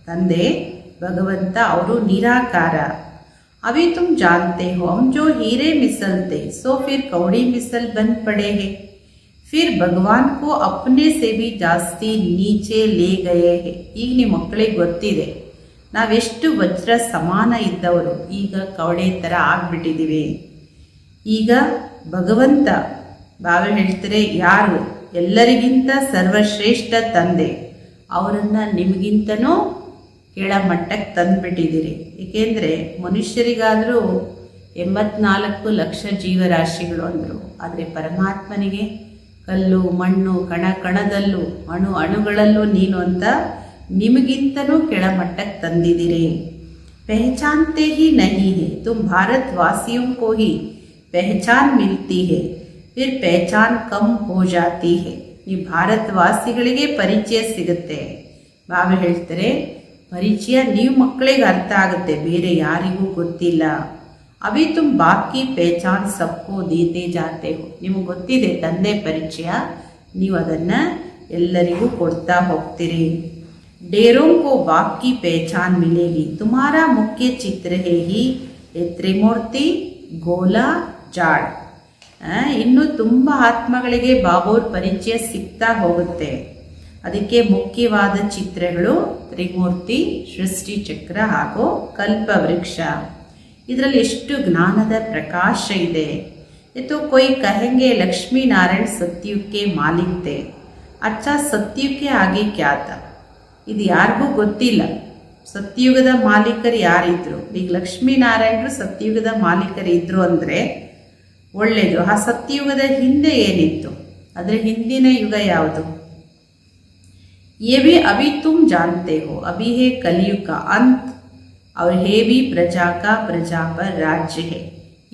ತಂದೆ भगवंत ಅವರು निराकार. अभी तुम जानते हो हम जो हीरे मिसलते सो फिर कौड़ी मिसल बन पड़े हैं, फिर भगवान को अपने से भी ಜಾಸ್ತಿ नीचे ले गए हैं. ಈಗ ನಿಮ್ಮ ಮಕ್ಕಳಿಗೆ ಗೊತ್ತಿದೆ ನಾವೆಷ್ಟು ವಜ್ರ ಸಮಾನ ಇದ್ದವರು ಈಗ ಕವಡೆ ಥರ ಆಗ್ಬಿಟ್ಟಿದ್ದೀವಿ. ಈಗ ಭಗವಂತ ಬಾಬಾ ಹೇಳ್ತಾರೆ ಯಾರು ಎಲ್ಲರಿಗಿಂತ ಸರ್ವಶ್ರೇಷ್ಠ ತಂದೆ, ಅವರನ್ನು ನಿಮಗಿಂತನೂ ಕೆಳಮಟ್ಟಕ್ಕೆ ತಂದುಬಿಟ್ಟಿದ್ದೀರಿ. ಏಕೆಂದರೆ ಮನುಷ್ಯರಿಗಾದರೂ 84 ಲಕ್ಷ ಜೀವರಾಶಿಗಳು ಅಂದರು, ಆದರೆ ಪರಮಾತ್ಮನಿಗೆ ಕಲ್ಲು ಮಣ್ಣು ಕಣ ಕಣದಲ್ಲೂ ಅಣು ಅಣುಗಳಲ್ಲೂ ನೀನು ಅಂತ ನಿಮಗಿಂತನೂ ಕೆಳಮಟ್ಟಕ್ಕೆ ತಂದಿದ್ದೀರಿ. ಪಹಚಾನ್ತೆ ಹಿ ನಹಿ ಹೇ ತುಮ್ ಭಾರತ್ ವಾಸಿಯೋಂ ಕೋ ಹಿ ಪಹಚಾನ್ ಮಿಲ್ತಿ ಹೇ, ಫಿರ್ ಪಹಚಾನ್ ಕಮ್ ಹೋ ಜಾತಿ ಹೇ. ನೀವು ಭಾರತವಾಸಿಗಳಿಗೆ ಪರಿಚಯ ಸಿಗುತ್ತೆ. ಬಾಬಾ ಹೇಳ್ತಾರೆ ಪರಿಚಯ ನೀವು ಮಕ್ಕಳಿಗೆ ಅರ್ಥ ಆಗುತ್ತೆ, ಬೇರೆ ಯಾರಿಗೂ ಗೊತ್ತಿಲ್ಲ. ಅಭಿ ತುಮ್ ಬಾಕಿ ಪಹಚಾನ್ ಸಬ್ಕೋ ದೇತೆ ಜಾತೆ ಹೋ. ನಿಮಗೆ ಗೊತ್ತಿದೆ ತಂದೆ ಪರಿಚಯ, ನೀವು ಅದನ್ನು ಎಲ್ಲರಿಗೂ ಕೊಡ್ತಾ ಹೋಗ್ತೀರಿ. डेरों को बाप की पहचान मिलेगी, तुम्हारा मुख्य चित्र है ही त्रिमूर्ति ಗೋಲಾ ಜಾಡ್. ಇನ್ನು ತುಂಬ ಆತ್ಮಗಳಿಗೆ ಬಾಬೋರ್ ಪರಿಚಯ ಸಿಗ್ತಾ ಹೋಗುತ್ತೆ. ಅದಕ್ಕೆ ಮುಖ್ಯವಾದ ಚಿತ್ರಗಳು ತ್ರಿಮೂರ್ತಿ, ಸೃಷ್ಟಿ ಚಕ್ರ ಹಾಗೂ ಕಲ್ಪವೃಕ್ಷ. ಇದರಲ್ಲಿ ಎಷ್ಟು ಜ್ಞಾನದ ಪ್ರಕಾಶ ಇದೆ. तो कोई कहेंगे लक्ष्मी नारायण सत्युग के मालिक थे, अच्छा सत्युग के आगे क्या था. ಇದು ಯಾರಿಗೂ ಗೊತ್ತಿಲ್ಲ ಸತ್ಯುಗದ ಮಾಲೀಕರು ಯಾರಿದ್ರು. ಈಗ ಲಕ್ಷ್ಮೀನಾರಾಯಣರು ಸತ್ಯುಗದ ಮಾಲೀಕರು ಇದ್ರು ಅಂದರೆ ಒಳ್ಳೆಯದು. ಆ ಸತ್ಯುಗದ ಹಿಂದೆ ಏನಿತ್ತು, ಅದರ ಹಿಂದಿನ ಯುಗ ಯಾವುದು? ये भी अभी तुम जानते हो, अभी है कलयुग का अंत और है भी प्रजा का प्रजा पर राज्य है.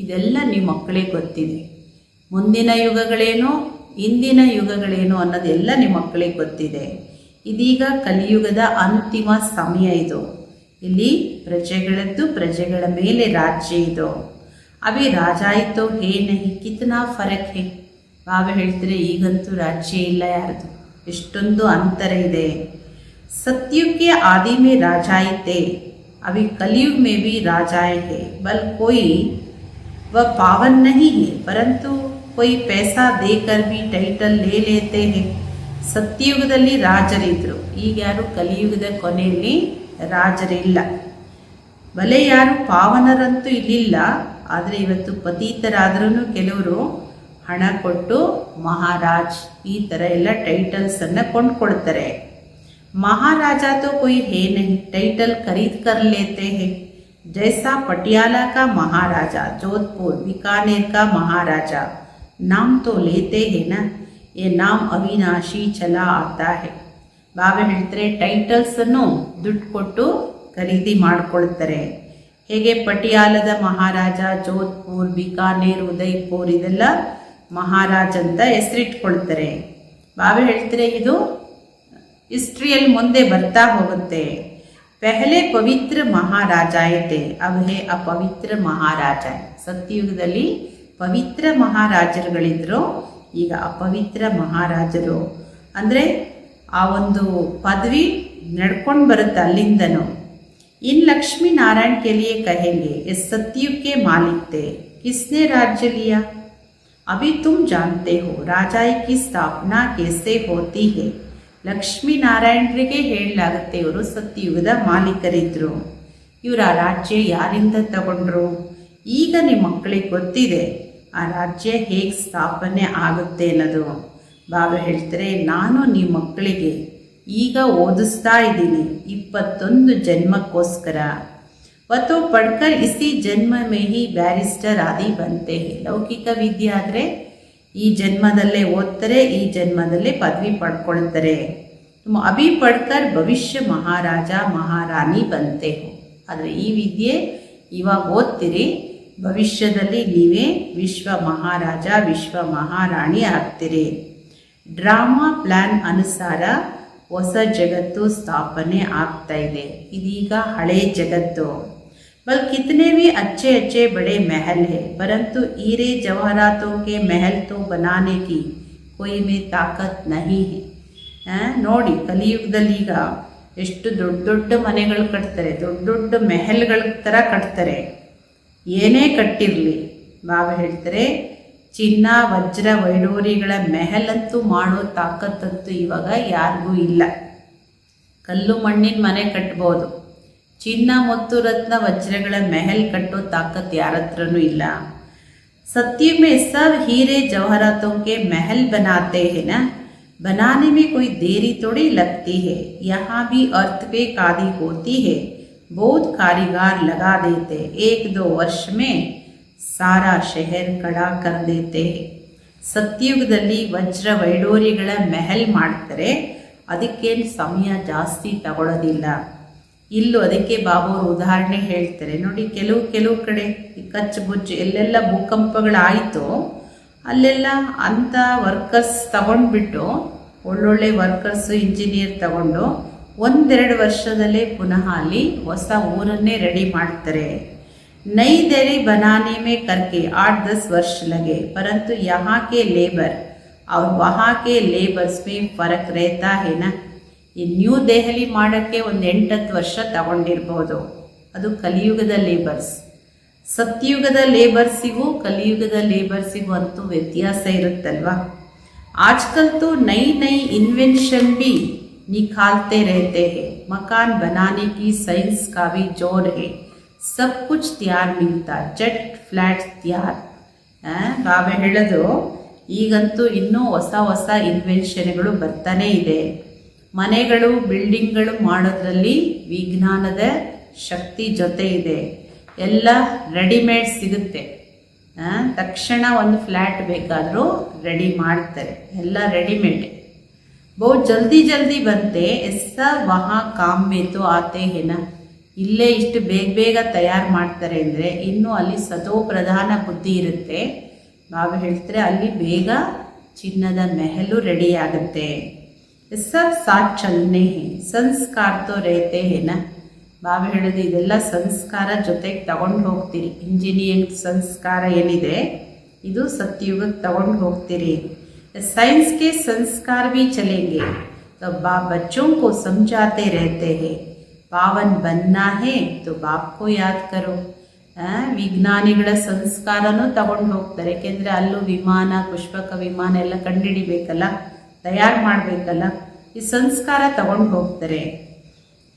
ಇದೆಲ್ಲ ನಿಮ್ಮ ಮಕ್ಕಳಿಗೆ ಗೊತ್ತಿದೆ. ಮುಂದಿನ ಯುಗಗಳೇನೋ ಇಂದಿನ ಯುಗಗಳೇನು ಅನ್ನೋದೆಲ್ಲ ನಿಮ್ಮ ಮಕ್ಕಳಿಗೆ ಗೊತ್ತಿದೆ. ಇದೀಗ ಕಲಿಯುಗದ ಅಂತಿಮ ಸಮಯ ಇದು. ಇಲ್ಲಿ ಪ್ರಜೆಗಳದ್ದು, ಪ್ರಜೆಗಳ ಮೇಲೆ ರಾಜ್ಯ ಇದು. ಅಭಿ ರಾಜಾಯಿತೋ ಹೇ ನಹಿ ಕಿತ್ನಾ ಫರಕ್ ಹೇ. ಬಾಬಾ ಹೇಳ್ತಾರೆ ಈಗಂತೂ ರಾಜ್ಯ ಇಲ್ಲ ಯಾರ್ದು, ಎಷ್ಟೊಂದು ಅಂತರ ಇದೆ. सतयुग के आदि में राजाए थे, अभी कलयुग में भी राजाए हैं, बल कोई वह पावन नहीं है, परंतु कोई पैसा देकर भी टाइटल ले लेते हैं. ಸತ್ಯಯುಗದಲ್ಲಿ ರಾಜರಿದ್ದರು, ಈಗ ಯಾರು ಕಲಿಯುಗದ ಕೊನೆಯಲ್ಲಿ ರಾಜರಿಲ್ಲ. ಬಲೆ ಯಾರು ಪಾವನರಂತೂ ಇಲ್ಲಿಲ್ಲ, ಆದರೆ ಇವತ್ತು ಪತೀತರಾದ್ರೂ ಕೆಲವರು ಹಣ ಕೊಟ್ಟು ಮಹಾರಾಜ್ ಈ ಥರ ಎಲ್ಲ ಟೈಟಲ್ಸನ್ನು ಕೊಂಡ್ಕೊಳ್ತಾರೆ. महाराजा तो कोई है नहीं, टाइटल खरीद कर लेते हैं. जैसा पटियाला का महाराजा, जोधपुर बीकानेर का महाराजा, नाम तो लेते हैं ना, ये नाम अविनाशी चला आता है. ಬಾಬಾ ಹೇಳ್ತಾರೆ ಟೈಟಲ್ಸನ್ನು ದುಡ್ಡು ಕೊಟ್ಟು ಖರೀದಿ ಮಾಡ್ಕೊಳ್ತಾರೆ. ಹೇಗೆ ಪಟಿಯಾಲದ ಮಹಾರಾಜ, ಜೋಧ್ಪುರ್, ಬಿಕಾನೇರ್, ಉದಯ್ಪುರ್ ಇದೆಲ್ಲ ಮಹಾರಾಜ್ ಅಂತ ಹೆಸರಿಟ್ಕೊಳ್ತಾರೆ. ಬಾಬಾ ಹೇಳ್ತಾರೆ ಇದು ಹಿಸ್ಟ್ರಿಯಲ್ಲಿ ಮುಂದೆ ಬರ್ತಾ ಹೋಗುತ್ತೆ. ಪೆಹಲೆ ಪವಿತ್ರ ಮಹಾರಾಜಾಯೇ थे, अब है ಅಪವಿತ್ರ ಮಹಾರಾಜ. ಸತ್ಯಯುಗದಲ್ಲಿ ಪವಿತ್ರ ಮಹಾರಾಜರುಗಳಿದ್ರು, ಈಗ ಅಪವಿತ್ರ ಮಹಾರಾಜರು. ಅಂದರೆ ಆ ಒಂದು ಪದವಿ ನಡ್ಕೊಂಡು ಬರುತ್ತೆ ಅಲ್ಲಿಂದನೂ. इन लक्ष्मी नारायण के लिए कहेंगे, इस सतयुग के मालिक थे, किसने राज्य लिया? अभी तुम जानते हो राजाई की स्थापना कैसे होती है. ಲಕ್ಷ್ಮೀನಾರಾಯಣರಿಗೆ ಹೇಳಲಾಗುತ್ತೆ ಇವರು ಸತ್ಯಯುಗದ ಮಾಲೀಕರಿದ್ದರು. ಇವರ ರಾಜ್ಯ ಯಾರಿಂದ ತಗೊಂಡ್ರು? ಈಗ ನಿಮ್ಮ ಮಕ್ಕಳಿಗೆ ಗೊತ್ತಿದೆ ಆ ರಾಜ್ಯ ಹೇಗೆ ಸ್ಥಾಪನೆ ಆಗುತ್ತೆ ಅನ್ನೋದು. ಬಾಬಾ ಹೇಳ್ತಾರೆ ನಾನು ನಿಮ್ಮ ಮಕ್ಕಳಿಗೆ ಈಗ ಓದಿಸ್ತಾ ಇದ್ದೀನಿ 21 ಜನ್ಮಕ್ಕೋಸ್ಕರ. ವತೋ ಪಡ್ಕರ್ ಇಸಿ ಜನ್ಮ ಮೇ ಹಿ ಬ್ಯಾರಿಸ್ಟರ್ ಆದಿ ಬಂತೆ. ಲೌಕಿಕ ವಿದ್ಯೆ ಆದರೆ ಈ ಜನ್ಮದಲ್ಲೇ ಓದ್ತಾರೆ, ಈ ಜನ್ಮದಲ್ಲೇ ಪದವಿ ಪಡ್ಕೊಳ್ತಾರೆ. ಅಭಿ ಪಡ್ಕರ್ ಭವಿಷ್ಯ ಮಹಾರಾಜ ಮಹಾರಾಣಿ ಬಂತೆ. ಆದರೆ ಈ ವಿದ್ಯೆ ಇವಾಗ ಓದ್ತೀರಿ, ಭವಿಷ್ಯದಲ್ಲಿ ನೀವೇ ವಿಶ್ವ ಮಹಾರಾಜ ವಿಶ್ವ ಮಹಾರಾಣಿ ಆಗ್ತೀರಿ. ಡ್ರಾಮಾ ಪ್ಲ್ಯಾನ್ ಅನುಸಾರ ಹೊಸ ಜಗತ್ತು ಸ್ಥಾಪನೆ ಆಗ್ತಾ ಇದೆ. ಇದೀಗ ಹಳೆ ಜಗತ್ತು. बल कितने भी अच्छे अच्छे बड़े महल है, परंतु हीरे जवाहरातों के महल तो बनाने की कोई में ताकत नहीं है. ನೋಡಿ ಕಲಿಯುಗದಲ್ಲಿ ಈಗ ಎಷ್ಟು ದೊಡ್ಡ ದೊಡ್ಡ ಮನೆಗಳು ಕಟ್ತಾರೆ, ದೊಡ್ಡ ದೊಡ್ಡ ಮೆಹಲ್ಗಳ ಥರ ಕಟ್ತಾರೆ. ಏನೇ ಕಟ್ಟಿರಲಿ ಬಾಬಾ ಹೇಳ್ತಾರೆ ಚಿನ್ನ ವಜ್ರ ವೈಡೂರಿಗಳ ಮೆಹಲ್ ಅಂತೂ ಮಾಡೋ ತಾಕತ್ತಂತೂ ಇವಾಗ ಯಾರಿಗೂ ಇಲ್ಲ. ಕಲ್ಲು ಮಣ್ಣಿನ ಮನೆ ಕಟ್ಬೋದು, ಚಿನ್ನ ಮತ್ತು ರತ್ನ ವಜ್ರಗಳ ಮೆಹಲ್ ಕಟ್ಟೋ ತಾಕತ್ ಯಾರ ಹತ್ರನೂ ಇಲ್ಲ. सत्य में सब हीरे जवाहरातों के महल बनाते हैं ना, बनाने में कोई देरी थोड़ी लगती है. यहाँ भी अर्थक्वेक आदि होती है, बहुत कारीगर लगा देते, 1-2 वर्ष में सारा शहर खड़ा कर देते हैं. ಸತ್ಯಯುಗದಲ್ಲಿ ವಜ್ರ ವೈಡೂರಿಗಳ ಮೆಹಲ್ ಮಾಡ್ತಾರೆ, ಅದಕ್ಕೇನು ಸಮಯ ಜಾಸ್ತಿ ತಗೊಳ್ಳೋದಿಲ್ಲ. ಇಲ್ಲೂ ಅದಕ್ಕೆ ಬಾಬಾವರು ಉದಾಹರಣೆ ಹೇಳ್ತಾರೆ ನೋಡಿ. ಕೆಲವು ಕಡೆ ಕಚ್ ಬುಚ್ಚು ಎಲ್ಲೆಲ್ಲ ಭೂಕಂಪಗಳಾಯಿತು ಅಲ್ಲೆಲ್ಲ ಅಂಥ ವರ್ಕರ್ಸ್ ತಗೊಂಡ್ಬಿಟ್ಟು ಒಳ್ಳೊಳ್ಳೆ ವರ್ಕರ್ಸು ಇಂಜಿನಿಯರ್ ತಗೊಂಡು 1-2 ವರ್ಷದಲ್ಲೇ ಪುನಃ ಅಲ್ಲಿ ಹೊಸ ಊರನ್ನೇ ರೆಡಿ ಮಾಡ್ತಾರೆ. नई दहली बनाने में करके 8-10 वर्ष लगे, परंतु यहाँ के लेबर और वहाँ के लेबर्स में फ़र्क रहता है ना. ಈ ನ್ಯೂ ದೆಹಲಿ ಮಾಡೋಕ್ಕೆ 8-10 ವರ್ಷ ತಗೊಂಡಿರ್ಬೋದು, ಅದು ಕಲಿಯುಗದ ಲೇಬರ್ಸ್. ಸತ್ಯಯುಗದ ಲೇಬರ್ಸಿಗೂ ಕಲಿಯುಗದ ಲೇಬರ್ಸಿಗೂ ಅಂತೂ ವ್ಯತ್ಯಾಸ ಇರುತ್ತಲ್ವಾ. आजकल तो नई नई इन्वेंशन भी निकालते रहते हैं, मकान बनाने की साइंस का भी जोर है, सब कुछ तैयार मिलता, जेट फ्लैट तैयार. ಬಾಬಾ ಹೇಳೋದು ಈಗಂತೂ ಇನ್ನೂ ಹೊಸ ಹೊಸ ಇನ್ವೆನ್ಷನ್ಗಳು ಬರ್ತಾನೇ ಇದೆ. ಮನೆಗಳು ಬಿಲ್ಡಿಂಗ್ಗಳು ಮಾಡೋದ್ರಲ್ಲಿ ವಿಜ್ಞಾನದ ಶಕ್ತಿ ಜೊತೆ ಇದೆ. ಎಲ್ಲ ರೆಡಿಮೇಡ್ ಸಿಗುತ್ತೆ. ತಕ್ಷಣ ಒಂದು ಫ್ಲ್ಯಾಟ್ ಬೇಕಾದರೂ ರೆಡಿ ಮಾಡ್ತಾರೆ, ಎಲ್ಲ ರೆಡಿಮೇಡ್. ಬಹು ಜಲ್ದಿ ಜಲ್ದಿ ಬಂತೆ ಎಸ್ಸ ವಹಾ ಕಾಮ್ ಮೇತು ಆತೆ ಹೇನ. ಇಲ್ಲೇ ಇಷ್ಟು ಬೇಗ ಬೇಗ ತಯಾರು ಮಾಡ್ತಾರೆ ಅಂದರೆ ಇನ್ನೂ ಅಲ್ಲಿ ಸತೋ ಪ್ರಧಾನ ಬುದ್ಧಿ ಇರುತ್ತೆ. ಬಾಬಾ ಹೇಳ್ತಾರೆ ಅಲ್ಲಿ ಬೇಗ ಚಿನ್ನದ ಮೆಹಲು ರೆಡಿ ಆಗುತ್ತೆ. सब साथ चलने हैं, ಸಂಸ್ಕಾರ ತೋ ರೇತೆ ಹೇನ. ಬಾಬಾ ಹೇಳೋದು ಇದೆಲ್ಲ ಸಂಸ್ಕಾರ ಜೊತೆಗೆ ತಗೊಂಡು ಹೋಗ್ತೀರಿ. ಇಂಜಿನಿಯರಿಂಗ್ ಸಂಸ್ಕಾರ ಏನಿದೆ ಇದು ಸತ್ಯುಗಕ್ಕೆ ತಗೊಂಡು ಹೋಗ್ತೀರಿ. साइंस के संस्कार भी चलेंगे तो बाप बच्चों को समझाते रहते हैं. पावन बनना है तो बाप को याद करो. ವಿಜ್ಞಾನಿಗಳ ಸಂಸ್ಕಾರನೂ ತಗೊಂಡು ಹೋಗ್ತಾರೆ. ಏಕೆಂದರೆ ಅಲ್ಲೂ ವಿಮಾನ, ಪುಷ್ಪಕ ವಿಮಾನ ಎಲ್ಲ ಕಂಡುಹಿಡಿಬೇಕಲ್ಲ, ತಯಾರು ಮಾಡಬೇಕಲ್ಲ. ಈ ಸಂಸ್ಕಾರ ತಗೊಂಡು ಹೋಗ್ತಾರೆ.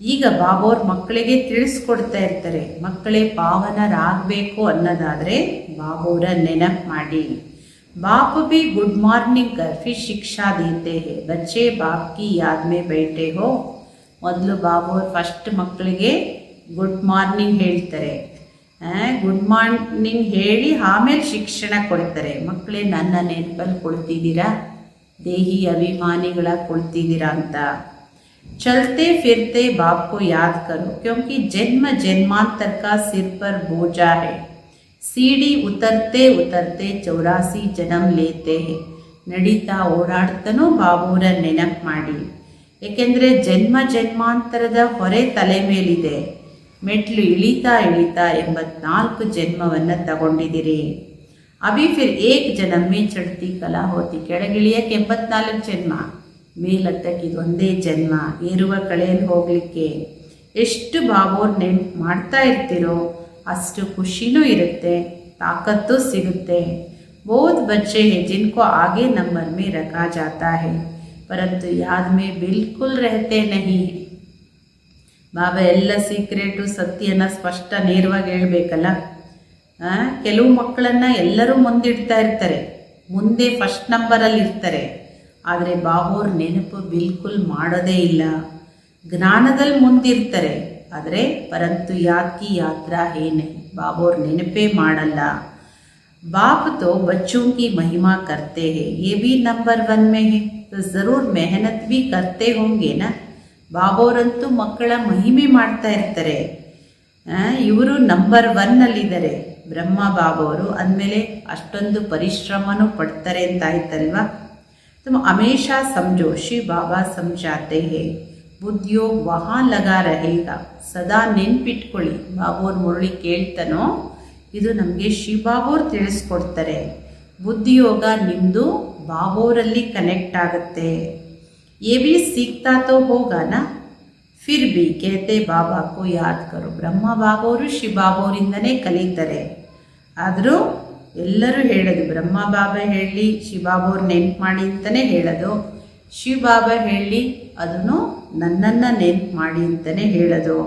ಈಗ ಬಾಬೋರ್ ಮಕ್ಕಳಿಗೆ ತಿಳಿಸ್ಕೊಡ್ತಾ ಇರ್ತಾರೆ. ಮಕ್ಕಳೇ ಪಾವನರಾಗಬೇಕು ಅನ್ನೋದಾದರೆ ಬಾಬೋರ ನೆನಪು ಮಾಡಿ. बाप भी गुड मॉर्निंग कर फिर शिक्षा देते हैं. बच्चे बाप की याद में बैठे हो. ಮೊದಲು ಬಾಬೋರ್ ಫಸ್ಟ್ ಮಕ್ಕಳಿಗೆ ಗುಡ್ ಮಾರ್ನಿಂಗ್ ಹೇಳ್ತಾರೆ. ಗುಡ್ ಮಾರ್ನಿಂಗ್ ಹೇಳಿ ಆಮೇಲೆ ಶಿಕ್ಷಣ ಕೊಡ್ತಾರೆ. ಮಕ್ಕಳೇ ನನ್ನ ನೆನಪಲ್ಲಿ ಕೊಡ್ತಿದ್ದೀರಾ, ದೇಹಿ ಅಭಿಮಾನಿಗಳ ಕೊಡ್ತಿದ್ದೀರಾ ಅಂತ. चलते फिरते बाप को याद करो क्योंकि जन्म जन्मांतर का सिर पर बोझा है. सीढ़ी उतरते उतरते 84 जन्म लेते हैं. ನಡೀತಾ ಓಡಾಡ್ತಾನೂ ಬಾಬೋರ ನೆನಪು ಮಾಡಿ. ಏಕೆಂದರೆ ಜನ್ಮ ಜನ್ಮಾಂತರದ ಹೊರೆ ತಲೆ ಮೇಲಿದೆ. ಮೆಟ್ಲು ಇಳಿತಾ ಇಳಿತಾ 84 ಜನ್ಮವನ್ನು ತಗೊಂಡಿದ್ದೀರಿ. ಅಭಿ ಫಿರ್ ಏಕ್ ಜನ್ಮೇ ಚಡ್ತಿ ಕಲಾ ಹೋತಿ. ಕೆಳಗಿಳಿಯಕ್ಕೆ 84 ಜನ್ಮ, ಮೇಲತ್ತಕ್ಕೆ ಇದೊಂದೇ ಜನ್ಮ. ಏರುವ ಕಳೆಯಲ್ಲಿ ಹೋಗಲಿಕ್ಕೆ ಎಷ್ಟು ಬಾಬೋರ್ ನೆನಪು ಮಾಡ್ತಾ ಇರ್ತೀರೋ ಅಷ್ಟು ಖುಷಿನೂ ಇರುತ್ತೆ, ತಾಕತ್ತು ಸಿಗುತ್ತೆ. बहुत बच्चे हैं जिनको आगे नंबर में रखा जाता है परंतु याद में बिल्कुल रहते नहीं. ಬಾಬಾ ಎಲ್ಲ ಸೀಕ್ರೆಟು ಸತ್ಯನ ಸ್ಪಷ್ಟ ನೇರವಾಗಿ ಹೇಳಬೇಕಲ್ಲ. ಕೆಲವು ಮಕ್ಕಳನ್ನು ಎಲ್ಲರೂ ಮುಂದಿಡ್ತಾ ಇರ್ತಾರೆ, ಮುಂದೆ ಫಸ್ಟ್ ನಂಬರಲ್ಲಿ ಇರ್ತಾರೆ. ಆದರೆ ಬಾಬೋರ್ ನೆನಪು ಬಿಲ್ಕುಲ್ ಮಾಡೋದೇ ಇಲ್ಲ. ಜ್ಞಾನದಲ್ಲಿ ಮುಂದಿರ್ತಾರೆ, ಆದರೆ ಪರಂತು ಯಾದ್ ಕಿ ಯಾತ್ರಾ ಹೇ ನಹೀ. ಬಾಬೋರ್ ನೆನಪೇ ಮಾಡಲ್ಲ. बाप तो बच्चों की महिमा करते हैं, ये भी नंबर 1 में है तो ज़रूर मेहनत भी करते होंगे ना. ಬಾಬೋರಂತೂ ಮಕ್ಕಳ ಮಹಿಮೆ ಮಾಡ್ತಾ ಇರ್ತಾರೆ. ಇವರು ನಂಬರ್ 1ನಲ್ಲಿದ್ದಾರೆ ಬ್ರಹ್ಮ ಬಾಬೋರು ಅಂದಮೇಲೆ ಅಷ್ಟೊಂದು ಪರಿಶ್ರಮನೂ ಪಡ್ತಾರೆ ಅಂತ ಆಯ್ತಲ್ವಾ. तुम हमेशा समझो शिव बाबा समझाते हैं ಬುದ್ಧಿಯೋ ವಹಾ ಲಗಾ रहेगा. ಸದಾ ನೆನ್ಪಿಟ್ಕೊಳ್ಳಿ, ಬಾಬೋರ್ ಮುರಳಿ ಕೇಳ್ತಾನೋ ಇದು ನಮಗೆ ಶಿವಬಾಬೋರ್ ತಿಳಿಸ್ಕೊಡ್ತಾರೆ. ಬುದ್ಧಿಯೋಗ ನಿಮ್ಮದು ಬಾಬೋರಲ್ಲಿ ಕನೆಕ್ಟ್ ಆಗುತ್ತೆ. ये भी सीखता तो होगा ना, फिर भी कहते बाबा को याद करो. ಬ್ರಹ್ಮ ಬಾಬೋರು ಶಿವಬಾಬೋರಿಂದನೇ ಕಲಿತಾರೆ. ಆದರೂ ಎಲ್ಲರೂ ಹೇಳೋದು ಬ್ರಹ್ಮ ಬಾಬಾ ಹೇಳಿ ಶಿವಬಾಬೋರ್ ನೆನ್ಪು ಮಾಡಿ ಅಂತಲೇ ಹೇಳೋದು. ಶಿವಬಾಬಾ ಹೇಳಿ ಅದನ್ನು ನನ್ನನ್ನು ನೆನ್ಪು ಮಾಡಿ ಅಂತಲೇ ಹೇಳೋದು.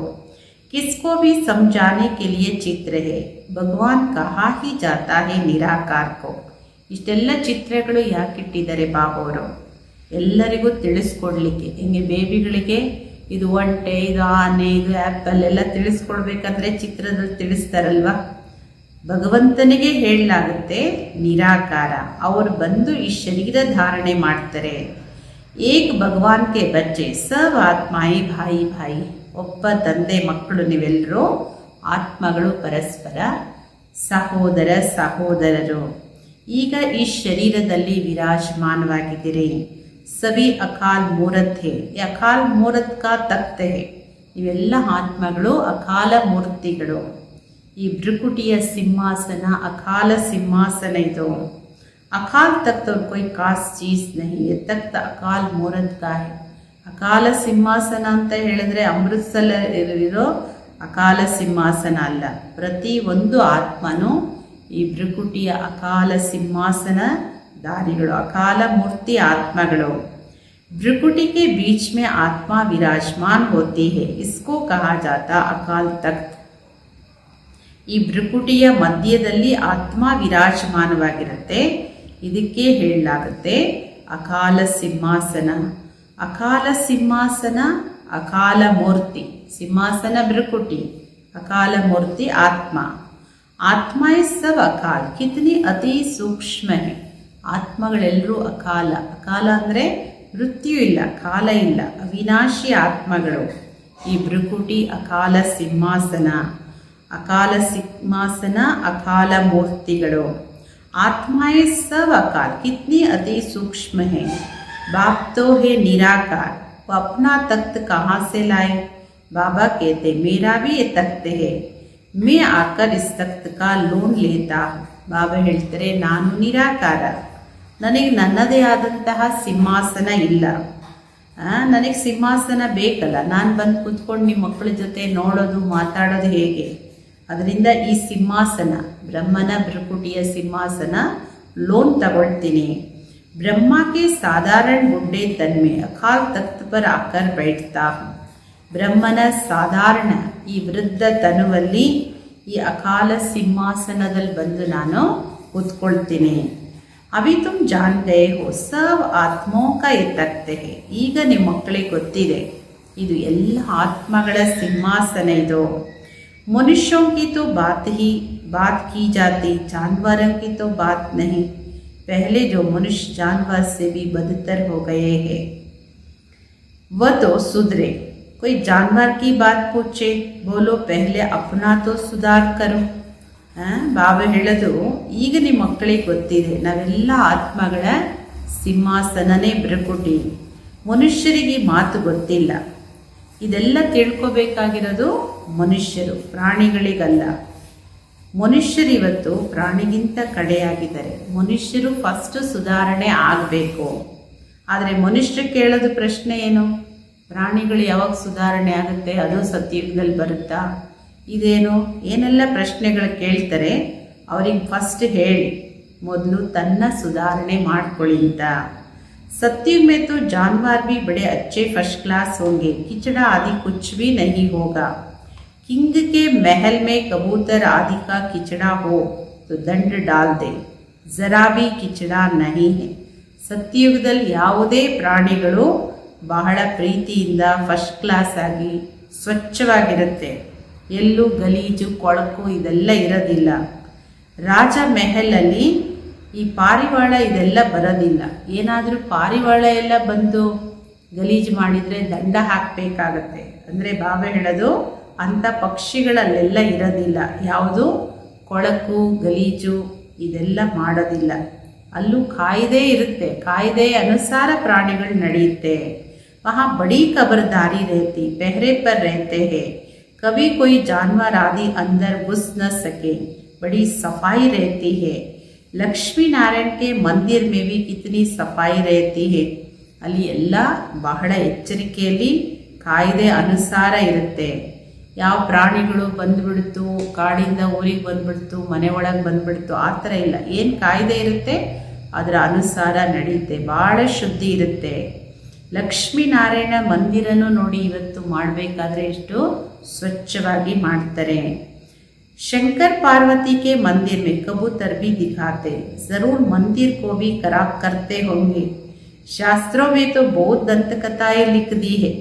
किसको भी समझाने के लिए चित्र है, भगवान कहा ही जाता है निराकार को. ಇಷ್ಟೆಲ್ಲ ಚಿತ್ರಗಳು ಯಾಕಿಟ್ಟಿದ್ದಾರೆ ಬಾಬೋರು? ಎಲ್ಲರಿಗೂ ತಿಳಿಸ್ಕೊಡ್ಲಿಕ್ಕೆ. ಹಿಂಗೆ ಬೇಬಿಗಳಿಗೆ ಇದು ಒಂಟೆ, ಇದು ಆನೆ, ಇದು ಆ್ಯಪಲ್ ಎಲ್ಲ ತಿಳಿಸ್ಕೊಡ್ಬೇಕಂದ್ರೆ ಚಿತ್ರದಲ್ಲಿ ತಿಳಿಸ್ತಾರಲ್ವ. ಭಗವಂತನಿಗೆ ಹೇಳಲಾಗುತ್ತೆ ನಿರಾಕಾರ. ಅವರು ಬಂದು ಈ ಶರೀರ ಧಾರಣೆ ಮಾಡ್ತಾರೆ. ಏಕ್ ಭಗವಾನ್ ಕೆ ಬಚ್ಚೆ ಸಬ್ ಆತ್ಮಾಯಿ ಭಾಯಿ ಭಾಯಿ. ಒಬ್ಬ ತಂದೆ ಮಕ್ಕಳು ನೀವೆಲ್ಲರೂ ಆತ್ಮಗಳು, ಪರಸ್ಪರ ಸಹೋದರ ಸಹೋದರರು. ಈಗ ಈ ಶರೀರದಲ್ಲಿ ವಿರಾಜಮಾನವಾಗಿದ್ದೀರಿ. ಸಭಿ ಅಕಾಲ್ ಮೂರತ್ ಹೇ, ಅಕಾಲ್ ಮೂರತ್ ಕಾ ತಖ್ತ ಹೇ. ಇವೆಲ್ಲ ಆತ್ಮಗಳು ಅಕಾಲ ಮೂರ್ತಿಗಳು. ಈ ಭೃಕುಟಿಯ ಸಿಂಹಾಸನ ಅಕಾಲ ಸಿಂಹಾಸನ ಇದು. ಅಕಾಲ್ ತಖ್ತ और कोई खास चीज नहीं, ये तख्त अकाल मूरत का है. ಅಕಾಲ ಸಿಂಹಾಸನ ಅಂತ ಹೇಳಿದ್ರೆ ಅಮೃತ್ಸರ ಇರೋ ಅಕಾಲ ಸಿಂಹಾಸನ ಅಲ್ಲ. ಪ್ರತಿ ಒಂದು ಆತ್ಮನೂ ಈ ಭೃಕುಟಿಯ ಅಕಾಲ ಸಿಂಹಾಸನ ದಾರಿಗಳು, ಅಕಾಲ ಮೂರ್ತಿ ಆತ್ಮಗಳು. भ्रुकुटी के बीच में आत्मा विराजमान होती है, इसको कहा जाता अकाल तख्त. ಈ ಭೃಕುಟಿಯ ಮಧ್ಯದಲ್ಲಿ ಆತ್ಮ ವಿರಾಜಮಾನವಾಗಿರುತ್ತೆ. ಇದಕ್ಕೆ ಹೇಳಲಾಗುತ್ತೆ ಅಕಾಲ ಸಿಂಹಾಸನ. ಅಕಾಲ ಸಿಂಹಾಸನ, ಅಕಾಲ ಮೂರ್ತಿ. ಸಿಂಹಾಸನ ಭೃಕುಟಿ, ಅಕಾಲ ಮೂರ್ತಿ ಆತ್ಮ. ಆತ್ಮ ಇಸ್ ಸಬ್ ಅಕಾಲ, ಕಿತನಿ ಅತಿ ಸೂಕ್ಷ್ಮ ಹೇ. ಆತ್ಮಗಳೆಲ್ಲರೂ ಅಕಾಲ. ಅಕಾಲ ಅಂದರೆ ಮೃತ್ಯು ಇಲ್ಲ, ಕಾಲ ಇಲ್ಲ, ಅವಿನಾಶಿ ಆತ್ಮಗಳು. ಈ ಭೃಕುಟಿ ಅಕಾಲ ಸಿಂಹಾಸನ. ಅಕಾಲ ಸಿಂಹಾಸನ, ಅಕಾಲ ಮೂರ್ತಿಗಳು. आत्माएं सब अकाल कितनी अति सूक्ष्म है। बाप तो है निराकार, वो अपना तख्त कहाँ से लाए। बाबा कहते मेरा भी ये तख्त है, मैं आकर इस तख्त का लोन लेता हूँ। ಬಾಬಾ ಹೇಳ್ತಾರೆ ನಾನು ನಿರಾಕಾರ, ನನಗೆ ನನ್ನದೇ ಆದಂತಹ ಸಿಂಹಾಸನ ಇಲ್ಲ. ನನಗೆ ಸಿಂಹಾಸನ ಬೇಕಲ್ಲ, ನಾನು ಬಂದು ಕೂತ್ಕೊಂಡು ನಿಮ್ಮ ಮಕ್ಕಳ ಜೊತೆ ನೋಡೋದು ಮಾತಾಡೋದು ಹೇಗೆ. ಅದರಿಂದ ಈ ಸಿಂಹಾಸನ ಬ್ರಹ್ಮನ ಭ್ರಕುಟಿಯ ಸಿಂಹಾಸನ ಲೋನ್ ತಗೊಳ್ತೀನಿ. ब्रह्मा के साधारण बुड्ढे तन में अकाल तख्त पर आकर बैठता हूँ. ಬ್ರಹ್ಮನ ಸಾಧಾರಣ ಈ ವೃದ್ಧ ತನುವಲ್ಲಿ ಈ ಅಕಾಲ ಸಿಂಹಾಸನದಲ್ಲಿ ಬಂದು ನಾನು ಕೂತ್ಕೊಳ್ತೀನಿ. ಅಭಿ ತುಮ್ ಜಾನ್ ಗಯೇ ಹೋ ಸಬ್ ಆತ್ಮೋ ಕಾ ಯೇ ತಖ್ತ್ ಹೈ. ಈಗ ನಿಮ್ಮ ಮಕ್ಕಳಿಗೆ ಗೊತ್ತಿದೆ ಇದು ಎಲ್ಲ ಆತ್ಮಗಳ ಸಿಂಹಾಸನ. ಇದು ಮನುಷ್ಯೋं की तो बात की जाती, जानवरों की तो बात नहीं. पहले जो मनुष्य जानवर से भी बदतर हो गए हैं वह तो सुधरे. कोई जानवर की बात पूछे, बोलो पहले अपना तो सुधार करो. ಬಾಬಾ ಹೇಳೋದು ಈಗ ನಿಮ್ಮ ಮಕ್ಕಳಿಗೆ ಗೊತ್ತಿದೆ ನಾವೆಲ್ಲ ಆತ್ಮಗಳ ಸಿಂಹಾಸನನೇ ಭ್ರಕುಟಿ. ಮನುಷ್ಯರಿಗೆ ಮಾತು ಗೊತ್ತಿಲ್ಲ. ಇದೆಲ್ಲ ತಿಳ್ಕೊಬೇಕಾಗಿರೋದು ಮನುಷ್ಯರು, ಪ್ರಾಣಿಗಳಿಗಲ್ಲ. ಮನುಷ್ಯರಿವತ್ತು ಪ್ರಾಣಿಗಿಂತ ಕಡೆಯಾಗಿದ್ದಾರೆ. ಮನುಷ್ಯರು ಫಸ್ಟ್ ಸುಧಾರಣೆ ಆಗಬೇಕು. ಆದರೆ ಮನುಷ್ಯರು ಕೇಳೋದು ಪ್ರಶ್ನೆ ಏನು, ಪ್ರಾಣಿಗಳು ಯಾವಾಗ ಸುಧಾರಣೆ ಆಗುತ್ತೆ, ಅದು ಸತ್ಯಯುಗದಲ್ಲಿ ಬರುತ್ತಾ, ಇದೇನು ಏನೆಲ್ಲ ಪ್ರಶ್ನೆಗಳು ಕೇಳ್ತಾರೆ. ಅವ್ರಿಗೆ ಫಸ್ಟ್ ಹೇಳಿ ಮೊದಲು ತನ್ನ ಸುಧಾರಣೆ ಮಾಡ್ಕೊಳ್ಳಿ ಅಂತ. सत्युग में तो जानवर भी बड़े अच्छे फर्स्ट क्लास होंगे, किचड़ा आदि कुछ भी नहीं होगा. किंग के महल में कबूतर आदि का किचड़ा हो तो दंड डाल दे, जरा भी किचड़ा नहीं है. ಸತ್ಯಯುಗದಲ್ಲಿ ಯಾವುದೇ ಪ್ರಾಣಿಗಳು ಬಹಳ ಪ್ರೀತಿಯಿಂದ ಫಸ್ಟ್ ಕ್ಲಾಸ್ ಆಗಿ ಸ್ವಚ್ಛವಾಗಿರುತ್ತೆ. ಎಲ್ಲೂ ಗಲೀಜು ಕೊಳಕು ಇದೆಲ್ಲ ಇರೋದಿಲ್ಲ. ರಾಜ ಮೆಹಲಲ್ಲಿ ಈ ಪಾರಿವಾಳ ಇದೆಲ್ಲ ಬರೋದಿಲ್ಲ. ಏನಾದರೂ ಪಾರಿವಾಳ ಎಲ್ಲ ಬಂದು ಗಲೀಜು ಮಾಡಿದರೆ ದಂಡ ಹಾಕಬೇಕಾಗತ್ತೆ. ಅಂದರೆ ಬಾಬಾ ಹೇಳೋದು ಅಂಥ ಪಕ್ಷಿಗಳಲ್ಲೆಲ್ಲ ಇರೋದಿಲ್ಲ. ಯಾವುದು ಕೊಳಕು ಗಲೀಜು ಇದೆಲ್ಲ ಮಾಡೋದಿಲ್ಲ. ಅಲ್ಲೂ ಕಾಯ್ದೆ ಇರುತ್ತೆ, ಕಾಯ್ದೆ ಅನುಸಾರ ಪ್ರಾಣಿಗಳು ನಡೆಯುತ್ತೆ. वहाँ बड़ी खबरदारी रहती, पहरे पर रहते हैं, कभी कोई जानवर आदि अंदर घुस न सके. बड़ी सफाई रहती है. ಲಕ್ಷ್ಮೀ ನಾರಾಯಣ ಕೆ ಮಂದಿರ್ ಮೇ ಭಿ ಕಿತನಿ ಸಫಾಯಿ रहती है. ಅಲ್ಲಿ ಎಲ್ಲ ಬಹಳ ಎಚ್ಚರಿಕೆಯಲ್ಲಿ ಕಾಯ್ದೆ ಅನುಸಾರ ಇರುತ್ತೆ. ಯಾವ ಪ್ರಾಣಿಗಳು ಬಂದುಬಿಡ್ತು, ಕಾಡಿಂದ ಊರಿಗೆ ಬಂದುಬಿಡ್ತು, ಮನೆ ಒಳಗೆ ಬಂದುಬಿಡ್ತು, ಆ ಥರ ಇಲ್ಲ. ಏನು ಕಾಯ್ದೆ ಇರುತ್ತೆ ಅದರ ಅನುಸಾರ ನಡೆಯುತ್ತೆ. ಭಾಳ ಶುದ್ಧಿ ಇರುತ್ತೆ. ಲಕ್ಷ್ಮೀನಾರಾಯಣ ಮಂದಿರನೂ ನೋಡಿ ಇವತ್ತು ಮಾಡಬೇಕಾದ್ರೆ ಎಷ್ಟು ಸ್ವಚ್ಛವಾಗಿ ಮಾಡ್ತಾರೆ. शंकर पार्वती के मंदिर में कबूतर भी दिखाते, जरूर मंदिर को भी खराब करते होंगे. शास्त्रों में तो बहुत ದಂತಕಥಾಯೇ लिख दी है.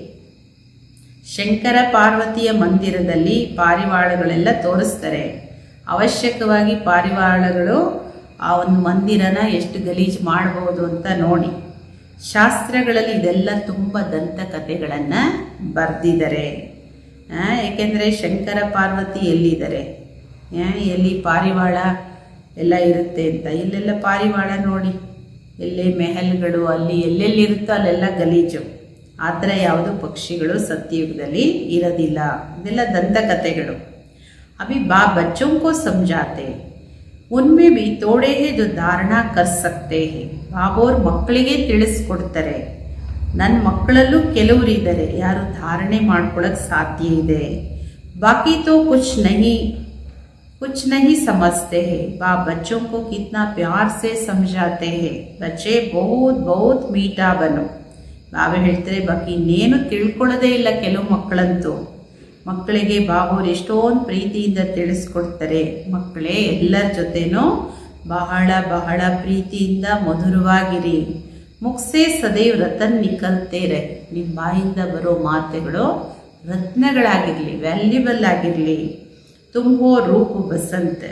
ಶಂಕರ ಪಾರ್ವತಿಯ ಮಂದಿರದಲ್ಲಿ ಪಾರಿವಾಳಗಳೆಲ್ಲ ತೋರಿಸ್ತಾರೆ. ಅವಶ್ಯಕವಾಗಿ ಪಾರಿವಾಳಗಳು ಆ ಒಂದು ಮಂದಿರನ ಎಷ್ಟು ಗಲೀಜು ಮಾಡಬಹುದು ಅಂತ ನೋಡಿ. ಶಾಸ್ತ್ರಗಳಲ್ಲಿ ಇದೆಲ್ಲ ತುಂಬ ದಂತಕಥೆಗಳನ್ನು ಬರೆದಿದ್ದಾರೆ. ಏಕೆಂದರೆ ಶಂಕರ ಪಾರ್ವತಿ ಎಲ್ಲಿದ್ದಾರೆ, ಎಲ್ಲಿ ಪಾರಿವಾಳ ಎಲ್ಲ ಇರುತ್ತೆ ಅಂತ. ಇಲ್ಲೆಲ್ಲ ಪಾರಿವಾಳ ನೋಡಿ, ಎಲ್ಲೇ ಮೆಹಲ್ಗಳು ಅಲ್ಲಿ ಎಲ್ಲೆಲ್ಲಿರುತ್ತೋ ಅಲ್ಲೆಲ್ಲ ಗಲೀಜು. ಆ ಥರ ಯಾವುದು ಪಕ್ಷಿಗಳು ಸತ್ಯಯುಗದಲ್ಲಿ ಇರೋದಿಲ್ಲ. ಇದೆಲ್ಲ ದಂತಕಥೆಗಳು. ಅಭಿ ಬಾ ಬಚ್ಚೋं को समझाते, उनमें भी थोड़े हैं जो धारणा कर सकते हैं. ಬಾಬೋರ್ ಮಕ್ಕಳಿಗೆ ತಿಳಿಸ್ಕೊಡ್ತಾರೆ. ನನ್ನ ಮಕ್ಕಳಲ್ಲೂ ಕೆಲವರು ಇದ್ದಾರೆ ಯಾರು ಧಾರಣೆ ಮಾಡ್ಕೊಳ್ಳೋಕ್ಕೆ ಸಾಧ್ಯ ಇದೆ. ಬಾಕಿ ತೋ कुछ नहीं समझते हैं. बाप बच्चों को कितना प्यार से समझाते हैं. बच्चे बहुत बहुत मीठा बनो. ಬಾಬಾ ಹೇಳ್ತಾರೆ ಬಾಕಿ ಇನ್ನೇನು ತಿಳ್ಕೊಳ್ಳೋದೇ ಇಲ್ಲ ಕೆಲವು ಮಕ್ಕಳಂತೂ. ಮಕ್ಕಳಿಗೆ ಬಾಬೋರು ಎಷ್ಟೊಂದು ಪ್ರೀತಿಯಿಂದ ತಿಳಿಸ್ಕೊಡ್ತಾರೆ. ಮಕ್ಕಳೇ ಎಲ್ಲರ ಜೊತೆನೂ ಬಹಳ ಬಹಳ ಪ್ರೀತಿಯಿಂದ ಮಧುರವಾಗಿರಿ. ಮುಕ್ಸೆ ಸದೈವ್ ರತನ್ ನಿಕಲ್ತೇ ರಹೆ. ನಿಮ್ಮ ಬಾಯಿಂದ ಬರೋ ಮಾತುಗಳು ರತ್ನಗಳಾಗಿರಲಿ, ವ್ಯಾಲ್ಯೂಬಲ್ ಆಗಿರಲಿ. ತುಮ್ ಹೋ ರೂಪ್ ಬಸಂತ್,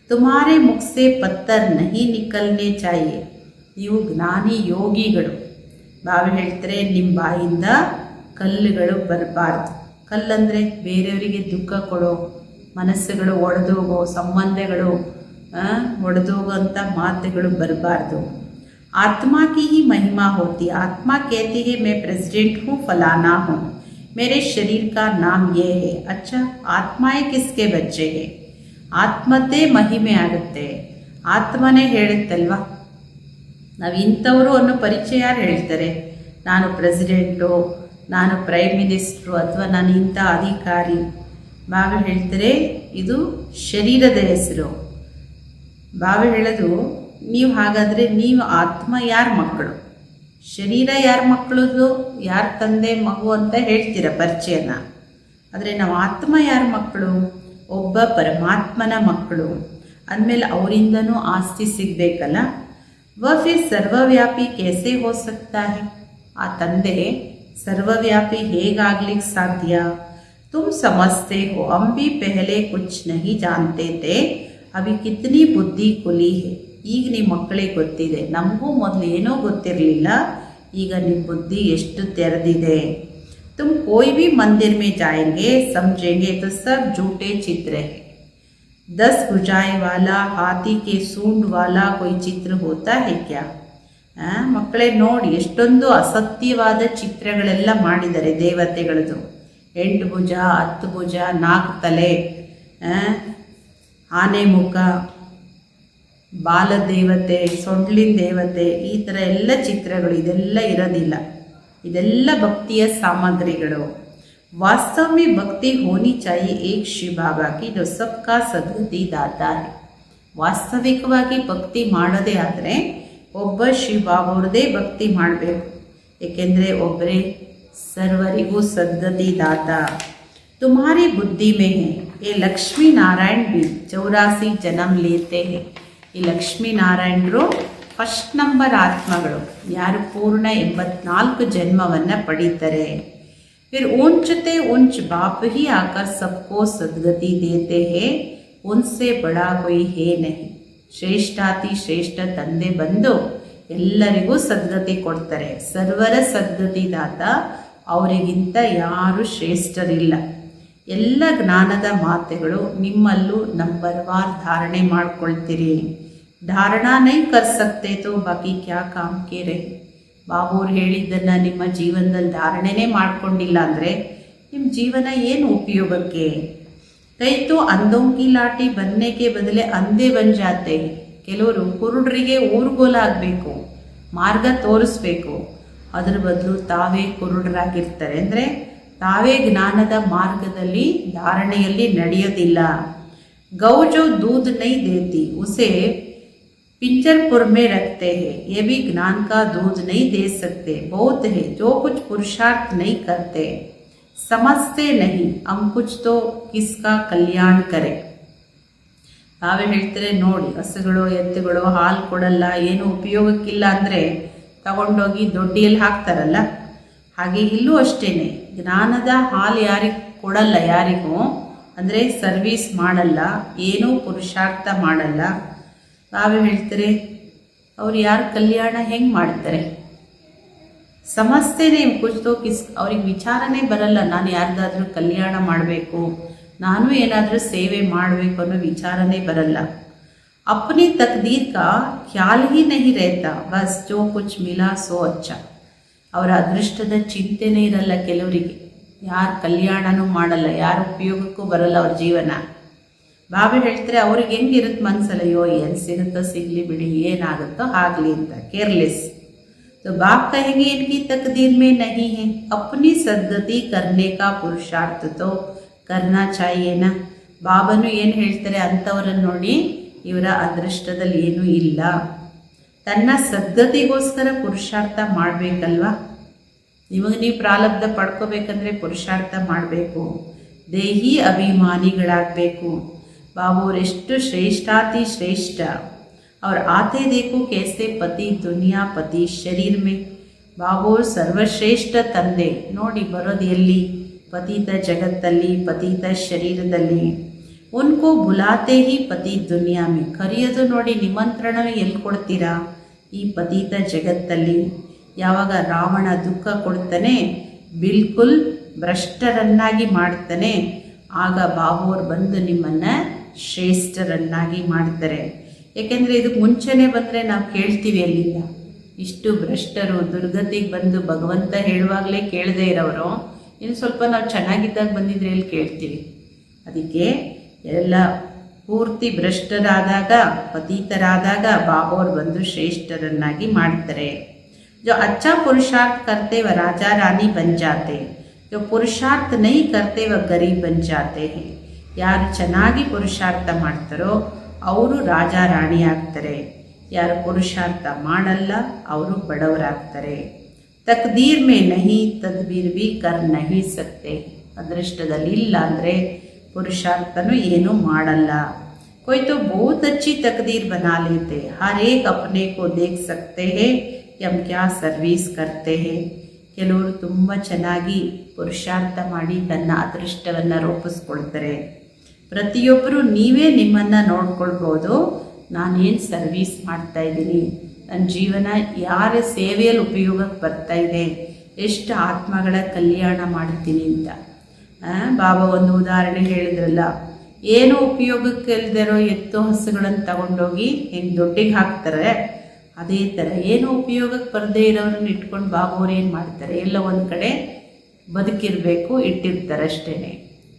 ತುಮಾರೆ ಮುಖ ಸೆ ಪತ್ತರ್ ನಹಿ ನಿಕಲ್ನೆ ಚಾಹಿಯೆ. ನೀವು ಜ್ಞಾನಿ ಯೋಗಿಗಳು. ಬಾಬಾ ಹೇಳ್ತಾರೆ ನಿಮ್ಮ ಬಾಯಿಂದ ಕಲ್ಲುಗಳು ಬರಬಾರ್ದು. ಕಲ್ಲಂದರೆ ಬೇರೆಯವರಿಗೆ ದುಃಖ ಕೊಡೋ, ಮನಸ್ಸುಗಳು ಒಡೆದೋಗೋ, ಸಂಬಂಧಗಳು ಒಡೆದೋಗೋಂಥ ಮಾತುಗಳು ಬರಬಾರ್ದು. आत्मा की ही महिमा होती. आत्मा कहती है मैं प्रेसिडेंट हूँ, फलाना हूँ, मेरे शरीर का नाम ये है. अच्छा, आत्माएं किसके बच्चे हैं? ಆತ್ಮದ್ದೇ ಮಹಿಮೆ ಆಗುತ್ತೆ. ಆತ್ಮನೇ ಹೇಳುತ್ತಲ್ವ, ನಾವು ಇಂಥವರು ಅನ್ನೋ ಪರಿಚಯ ಯಾರು ಹೇಳ್ತಾರೆ? ನಾನು ಪ್ರೆಸಿಡೆಂಟು, ನಾನು ಪ್ರೈಮ್ ಮಿನಿಸ್ಟ್ರು, ಅಥವಾ ನಾನು ಇಂಥ ಅಧಿಕಾರಿ. ಬಾಬಾ ಹೇಳ್ತಾರೆ ಇದು ಶರೀರದ ಹೆಸರು. ಬಾಬಾ ಹೇಳೋದು, ನೀವು ಹಾಗಾದರೆ ನೀವು ಆತ್ಮ ಯಾರ ಮಕ್ಕಳು, ಶರೀರ ಯಾರ ಮಕ್ಕಳದು, ಯಾರ ತಂದೆ ಮಗು ಅಂತ ಹೇಳ್ತೀರ ಪರಿಚಯನ. ಆದರೆ ನಾವು ಆತ್ಮ ಯಾರ ಮಕ್ಕಳು? ಒಬ್ಬ ಪರಮಾತ್ಮನ ಮಕ್ಕಳು. ಅಂದಮೇಲೆ ಅವರಿಂದನೂ ಆಸ್ತಿ ಸಿಗಬೇಕಲ್ಲ. ವ ಫಿರ್ ಸರ್ವವ್ಯಾಪಿ ಕೇಸೆ ಹೋ ಸಕ್ತಾ ಹೈ? ಆ ತಂದೆ ಸರ್ವವ್ಯಾಪಿ ಹೇಗಾಗ್ಲಿಕ್ಕೆ ಸಾಧ್ಯ? तुम समझते हो हम भी पहले कुछ नहीं जानते थे, अभी कितनी बुद्धि खुली है. ಈಗ ನಿಮ್ಮ ಮಕ್ಕಳಿಗೆ ಗೊತ್ತಿದೆ, ನಮಗೂ ಮೊದಲು ಏನೋ ಗೊತ್ತಿರಲಿಲ್ಲ, ಈಗ ನಿಮ್ಮ ಬುದ್ಧಿ ಎಷ್ಟು ತೆರೆದಿದೆ. तुम कोई भी मंदिर में जाएंगे समझेंगे तो सब झूठे चित्र है. 10 भुजाएं वाला हाथी के सूंड वाला कोई चित्र होता है क्या? ಮಕ್ಕಳೇ ನೋಡಿ, ಎಷ್ಟೊಂದು ಅಸತ್ಯವಾದ ಚಿತ್ರಗಳೆಲ್ಲ ಮಾಡಿದ್ದಾರೆ ದೇವತೆಗಳದು. 8 ಭುಜ, 10 ಭುಜ, 4 ತಲೆ, ಆನೆ ಮುಖ, ಬಾಲದೇವತೆ, ಸೊಂಡ್ಲಿನ ದೇವತೆ, ಈ ಥರ ಎಲ್ಲ ಚಿತ್ರಗಳು. ಇದೆಲ್ಲ ಇರೋದಿಲ್ಲ, ಇದೆಲ್ಲ ಭಕ್ತಿಯ ಸಾಮಗ್ರಿಗಳು. ವಾಸ್ತವ में भक्ति होनी चाहिए एक शिव बाबा की जो सबका सद्गति दाता है. ವಾಸ್ತವಿಕವಾಗಿ ಭಕ್ತಿ ಮಾಡೋದೇ ಆದರೆ ಒಬ್ಬ ಶಿವ ಬಾಬಾವ್ರದ್ದೇ ಭಕ್ತಿ ಮಾಡಬೇಕು. ಏಕೆಂದರೆ ಒಬ್ಬರೇ ಸರ್ವರಿಗೂ ಸದ್ಗತಿ ದಾತ. तुम्हारी बुद्धि में है ये लक्ष्मी नारायण भी 84 जन्म लेते हैं. ಈ ಲಕ್ಷ್ಮೀನಾರಾಯಣರು ಫಸ್ಟ್ ನಂಬರ್ ಆತ್ಮಗಳು, ಯಾರು ಪೂರ್ಣ 84 ಜನ್ಮವನ್ನು ಪಡೀತಾರೆ. फिर ऊंचते ऊंच बाप ही आकर सबको सद्गति देते हैं, उनसे बड़ा कोई है नहीं. ಶ್ರೇಷ್ಠಾತಿ ಶ್ರೇಷ್ಠ ತಂದೆ ಬಂದು ಎಲ್ಲರಿಗೂ ಸದ್ಗತಿ ಕೊಡ್ತಾರೆ. ಸರ್ವರ ಸದ್ಗತಿ ದಾತ, ಅವರಿಗಿಂತ ಯಾರು ಶ್ರೇಷ್ಠರಿಲ್ಲ. ಎಲ್ಲ ಜ್ಞಾನದ ಮಾತುಗಳು ನಿಮ್ಮಲ್ಲೂ ನಂಬರ್ವಾರ್ ಧಾರಣೆ ಮಾಡ್ಕೊಳ್ತೀರಿ. ಧಾರಣಾ ನೈ ಕರ್ ಸಕ್ತೆ ತೋ ಬಾಕಿ ಕ್ಯಾ ಕಾಮ್ ಕೆ ರಹೆ. ಬಾಬೂರು ಹೇಳಿದ್ದನ್ನು ನಿಮ್ಮ ಜೀವನದಲ್ಲಿ ಧಾರಣೆನೇ ಮಾಡ್ಕೊಂಡಿಲ್ಲ ಅಂದರೆ ನಿಮ್ಮ ಜೀವನ ಏನು ಉಪಯೋಗಕ್ಕೆ? ಕೈ ತೋ ಅಂಧೋಂ ಕಿ ಲಾಟಿ ಬನ್ನೆಗೆ ಬದಲೇ ಅಂಧೇ ಬನ್ ಜಾತೆ. ಕೆಲವರು ಕುರುಡರಿಗೆ ಊರುಗೋಲಾಗಬೇಕು, ಮಾರ್ಗ ತೋರಿಸ್ಬೇಕು, ಅದರ ಬದಲು ತಾವೇ ಕುರುಡರಾಗಿರ್ತಾರೆ. ಅಂದರೆ ತಾವೇ ಜ್ಞಾನದ ಮಾರ್ಗದಲ್ಲಿ ಧಾರಣೆಯಲ್ಲಿ ನಡೆಯೋದಿಲ್ಲ. गौ जो दूध नहीं देती उसे पिंजरपुर में रखते हैं, ये भी ज्ञान का दूध नहीं दे सकते. बहुत है जो कुछ पुरुषार्थ नहीं करते, समझते नहीं हम कुछ तो किसका कल्याण करें. ನಾವೇ ಹೇಳ್ತಾರೆ ನೋಡಿ, ಹಸುಗಳು ಎತ್ತುಗಳು ಹಾಲು ಕೊಡಲ್ಲ, ಏನು ಉಪಯೋಗಕ್ಕಿಲ್ಲ ಅಂದರೆ ತಗೊಂಡೋಗಿ ದೊಡ್ಡಿಯಲ್ಲಿ ಹಾಕ್ತಾರಲ್ಲ, ಹಾಗೆ ಇಲ್ಲೂ ಅಷ್ಟೇ. ಜ್ಞಾನದ ಹಾಲು ಯಾರಿಗೆ ಕೊಡಲ್ಲ, ಯಾರಿಗೂ ಅಂದರೆ ಸರ್ವೀಸ್ ಮಾಡಲ್ಲ, ಏನೂ ಪುರುಷಾರ್ಥ ಮಾಡಲ್ಲ. ನಾವೇ ಹೇಳ್ತಾರೆ ಅವ್ರು ಯಾರು ಕಲ್ಯಾಣ ಹೆಂಗೆ ಮಾಡ್ತಾರೆ? ಸಮಸ್ಯೆನೇ ಕುಚ್ತೋ ಅವ್ರಿಗೆ ವಿಚಾರನೇ ಬರಲ್ಲ, ನಾನು ಯಾರ್ದಾದ್ರೂ ಕಲ್ಯಾಣ ಮಾಡಬೇಕು, ನಾನು ಏನಾದರೂ ಸೇವೆ ಮಾಡಬೇಕು ಅನ್ನೋ ವಿಚಾರನೇ ಬರಲ್ಲ. अपनी तकदीर का ख्याल ही नहीं रहता, बस जो कुछ मिला सो अच्छा. ಅವರ ಅದೃಷ್ಟದ ಚಿಂತೆನೇ ಇರಲ್ಲ ಕೆಲವರಿಗೆ. ಯಾರು ಕಲ್ಯಾಣನೂ ಮಾಡಲ್ಲ, ಯಾರು ಉಪಯೋಗಕ್ಕೂ ಬರಲ್ಲ ಅವ್ರ ಜೀವನ. ಬಾಬಾ ಹೇಳ್ತಾರೆ ಅವ್ರಿಗೆ ಹೆಂಗಿರುತ್ತೆ ಮನಸ್ಸಲ್ಲಿ, ಅಯ್ಯೋ ಏನು ಸಿಗುತ್ತೋ ಸಿಗಲಿ ಬಿಡಿ, ಏನಾಗುತ್ತೋ ಆಗಲಿ ಅಂತ, ಕೇರ್ಲೆಸ್. तो बाप कहेंगे इनकी तकदीर में नहीं है, अपनी सद्गति करने का पुरुषार्थ तो करना चाहिए ना. ಬಾಬನು ಏನು ಹೇಳ್ತಾರೆ, ಅಂಥವ್ರನ್ನ ನೋಡಿ ಇವರ ಅದೃಷ್ಟದಲ್ಲಿ ಏನೂ ಇಲ್ಲ, ತನ್ನ ಸದ್ಗತಿಗೋಸ್ಕರ ಪುರುಷಾರ್ಥ ಮಾಡಬೇಕಲ್ವಾ. ನಿಮಗೆ ನೀವು ಪ್ರಾರಬ್ಧ ಪಡ್ಕೋಬೇಕಂದ್ರೆ ಪುರುಷಾರ್ಥ ಮಾಡಬೇಕು, ದೇಹಿ ಅಭಿಮಾನಿಗಳಾಗಬೇಕು. ಬಾಬೋರೆಷ್ಟು ಶ್ರೇಷ್ಠಾತಿ ಶ್ರೇಷ್ಠ. और आते देखो कैसे पति दुनिया पति शरीर में. ಬಾಬೋರ್ ಸರ್ವಶ್ರೇಷ್ಠ ತಂದೆ ನೋಡಿ ಬರೋದು ಎಲ್ಲಿ? ಪತಿತ ಜಗತ್ತಲ್ಲಿ, ಪತಿತ ಶರೀರದಲ್ಲಿ. ಉನ್ಕೋ ಬುಲಾತೆ ಹಿ ಪತಿ ದುನಿಯಾ ಮೇ. ಕರೆಯೋದು ನೋಡಿ, ನಿಮಂತ್ರಣವೇ ಎಲ್ಲಿ ಕೊಡ್ತೀರಾ? ಈ ಪತಿತ ಜಗತ್ತಲ್ಲಿ. ಯಾವಾಗ ರಾವಣ ದುಃಖ ಕೊಡ್ತಾನೆ, ಬಿಲ್ಕುಲ್ ಭ್ರಷ್ಟರನ್ನಾಗಿ ಮಾಡ್ತಾನೆ, ಆಗ ಬಾಬೋರ್ ಬಂದು ನಿಮ್ಮನ್ನು ಶ್ರೇಷ್ಠರನ್ನಾಗಿ ಮಾಡ್ತಾರೆ. ಏಕೆಂದರೆ ಇದಕ್ಕೆ ಮುಂಚೆನೇ ಬಂದರೆ ನಾವು ಕೇಳ್ತೀವಿ ಅಲ್ಲಿಂದ, ಇಷ್ಟು ಭ್ರಷ್ಟರು ದುರ್ಗತಿಗೆ ಬಂದು ಭಗವಂತ ಹೇಳುವಾಗಲೇ ಕೇಳದೇ ಇರೋರು ಇನ್ನು ಸ್ವಲ್ಪ ನಾವು ಚೆನ್ನಾಗಿದ್ದಾಗ ಬಂದಿದ್ರೆ ಎಲ್ಲಿ ಕೇಳ್ತೀವಿ. ಅದಕ್ಕೆ ಎಲ್ಲ ಪೂರ್ತಿ ಭ್ರಷ್ಟರಾದಾಗ, ಪತೀತರಾದಾಗ ಬಾಬೋರು ಬಂದು ಶ್ರೇಷ್ಠರನ್ನಾಗಿ ಮಾಡ್ತಾರೆ. जो अच्छा पुरुषार्थ करते वह राजा रानी बन जाते, जो पुरुषार्थ नहीं करते वह गरीब बन जाते हैं. ಯಾರು ಚೆನ್ನಾಗಿ ಪುರುಷಾರ್ಥ ಮಾಡ್ತಾರೋ ಅವರು ರಾಜ ರಾಣಿ ಆಗ್ತಾರೆ, ಯಾರು ಪುರುಷಾರ್ಥ ಮಾಡಲ್ಲ ಅವರು ಬಡವರಾಗ್ತಾರೆ. ತಕ್ದೀರ್ ಮೇ ನಹಿ ತದ್ಬೀರ್ ಭಿ ಕರ್ ನಹಿ ಸಕ್ತೆ. ಅದೃಷ್ಟದಲ್ಲಿ ಇಲ್ಲ ಅಂದರೆ ಪುರುಷಾರ್ಥನೂ ಏನೂ ಮಾಡಲ್ಲ. कोई तो बहुत अच्छी तकदीर बना लेते, हर एक अपने को देख सकते हैं कि हम क्या सर्विस करते हैं. ಕೆಲವರು ತುಂಬ ಚೆನ್ನಾಗಿ ಪುರುಷಾರ್ಥ ಮಾಡಿ ತನ್ನ ಅದೃಷ್ಟವನ್ನು ರೂಪಿಸ್ಕೊಳ್ತಾರೆ. ಪ್ರತಿಯೊಬ್ಬರು ನೀವೇ ನಿಮ್ಮನ್ನು ನೋಡ್ಕೊಳ್ಬೋದು, ನಾನೇನು ಸರ್ವೀಸ್ ಮಾಡ್ತಾಯಿದ್ದೀನಿ, ನನ್ನ ಜೀವನ ಯಾರ ಸೇವೆಯಲ್ಲಿ ಉಪಯೋಗಕ್ಕೆ ಬರ್ತಾಯಿದೆ, ಎಷ್ಟು ಆತ್ಮಗಳ ಕಲ್ಯಾಣ ಮಾಡ್ತೀನಿ ಅಂತ. ಬಾಬಾ ಒಂದು ಉದಾಹರಣೆ ಹೇಳಿದ್ರಲ್ಲ, ಏನು ಉಪಯೋಗಕ್ಕೆ ಇಲ್ದಿರೋ ಎತ್ತು ಹಸುಗಳನ್ನು ತಗೊಂಡೋಗಿ ಹೆಂಗೆ ದೊಡ್ಡಿಗೆ ಹಾಕ್ತಾರೆ, ಅದೇ ಥರ ಏನು ಉಪಯೋಗಕ್ಕೆ ಬರದೇ ಇರೋರನ್ನ ಇಟ್ಕೊಂಡು ಬಾಬೋರು ಏನು ಮಾಡ್ತಾರೆ, ಎಲ್ಲ ಒಂದು ಕಡೆ ಬದುಕಿರಬೇಕು ಇಟ್ಟಿರ್ತಾರೆ ಅಷ್ಟೇ.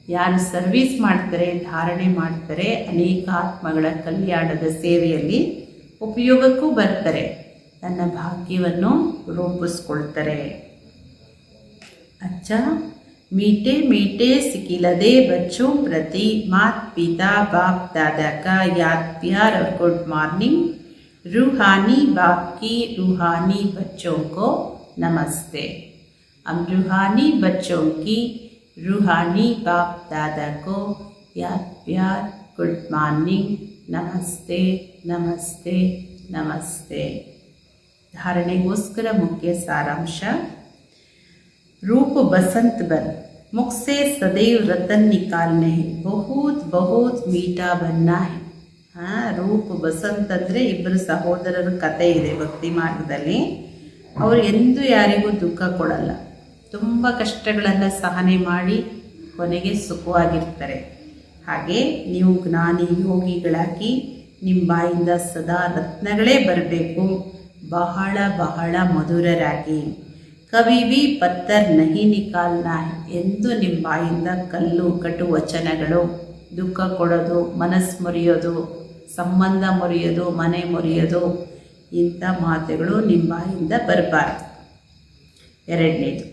ಯಾರು ಸರ್ವೀಸ್ ಮಾಡ್ತಾರೆ, ಧಾರಣೆ ಮಾಡ್ತಾರೆ, ಅನೇಕ ಆತ್ಮಗಳ ಕಲ್ಯಾಣದ ಸೇವೆಯಲ್ಲಿ ಉಪಯೋಗಕ್ಕೂ ಬರ್ತಾರೆ, ತನ್ನ ಭಾಗ್ಯವನ್ನು ರೂಪಿಸ್ಕೊಳ್ತಾರೆ. ಅಚ್ಚಾ मीठे मीठे सिकिलदे बच्चों प्रति माता पिता बाप दादा का याद प्यार और गुड मॉर्निंग. रूहानी बाप की रूहानी बच्चों को नमस्ते. हम रूहानी बच्चों की रूहानी बाप दादा को याद प्यार गुड मॉर्निंग नमस्ते नमस्ते नमस्ते. धारणೆಗೋಸ್ಕರ ಮುಖ್ಯ ಸಾರಾಂಶ. रूप बसंत बन, मुख से सदैव रतन निकालने हैं, बहुत बहुत मीठा बनना है. ರೂಪ ಬಸಂತ್ ಅಂದರೆ ಇಬ್ಬರು ಸಹೋದರರ ಕತೆ ಇದೆ ಭಕ್ತಿ ಮಾರ್ಗದಲ್ಲಿ. ಅವರು ಎಂದೂ ಯಾರಿಗೂ ದುಃಖ ಕೊಡಲ್ಲ, ತುಂಬ ಕಷ್ಟಗಳನ್ನು ಸಹನೆ ಮಾಡಿ ಕೊನೆಗೆ ಸುಖವಾಗಿರ್ತಾರೆ. ಹಾಗೆ ನೀವು ಜ್ಞಾನಿ ಯೋಗಿಗಳಾಗಿ ನಿಮ್ಮ ಬಾಯಿಂದ ಸದಾ ರತ್ನಗಳೇ ಬರಬೇಕು, ಬಹಳ ಬಹಳ ಮಧುರರಾಗಿ. ಕವಿ ಬಿ ಪತ್ತರ್ ನಹಿ ನಿಕಾಲ್ನಾ ಹೈ, ಎಂದು ನಿಮ್ಮ ಬಾಯಿಂದ ಕಲ್ಲು ಕಟು ವಚನಗಳು, ದುಃಖ ಕೊಡೋದು, ಮನಸ್ಸು ಮುರಿಯೋದು, ಸಂಬಂಧ ಮುರಿಯೋದು, ಮನೆ ಮುರಿಯೋದು, ಇಂಥ ಮಾತುಗಳು ನಿಮ್ಮ ಬಾಯಿಂದ ಬರಬಾರ್ದು. ಎರಡನೇದು,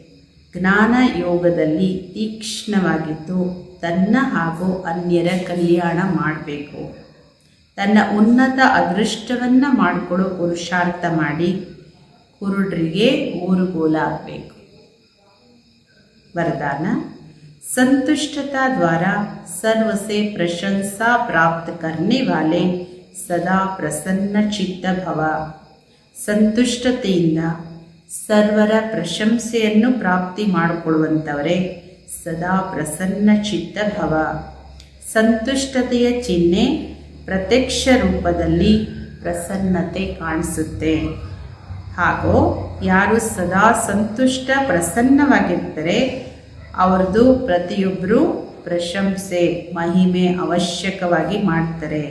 ಜ್ಞಾನ ಯೋಗದಲ್ಲಿ ತೀಕ್ಷ್ಣವಾಗಿದ್ದು ತನ್ನ ಹಾಗೂ ಅನ್ಯರ ಕಲ್ಯಾಣ ಮಾಡಬೇಕು. ತನ್ನ ಉನ್ನತ ಅದೃಷ್ಟವನ್ನು ಮಾಡಿಕೊಡೋ ಪುರುಷಾರ್ಥ ಮಾಡಿ ಕುರುಡ್ರಿಗೆ ಊರುಗೋಲಾಗಬೇಕು. वरदान, संतुष्टता द्वारा सर्व से प्रशंसा प्राप्त करने वाले सदा प्रसन्न चित्त भव. ಸಂತುಷ್ಟತೆಯಿಂದ ಸರ್ವರ ಪ್ರಶಂಸೆಯನ್ನು ಪ್ರಾಪ್ತಿ ಮಾಡಿಕೊಳ್ಳುವಂಥವರೇ ಸದಾ ಪ್ರಸನ್ನ ಚಿತ್ತ ಭವ. ಸಂತುಷ್ಟತೆಯ ಚಿಹ್ನೆ ಪ್ರತ್ಯಕ್ಷ ರೂಪದಲ್ಲಿ ಪ್ರಸನ್ನತೆ ಕಾಣಿಸುತ್ತೆ. ಹಾಗೂ ಯಾರು ಸದಾ ಸಂತುಷ್ಟ ಪ್ರಸನ್ನವಾಗಿರ್ತಾರೆ ಅವ್ರದ್ದು ಪ್ರತಿಯೊಬ್ಬರು ಪ್ರಶಂಸೆ ಮಹಿಮೆ ಅವಶ್ಯಕವಾಗಿ ಮಾಡ್ತಾರೆ.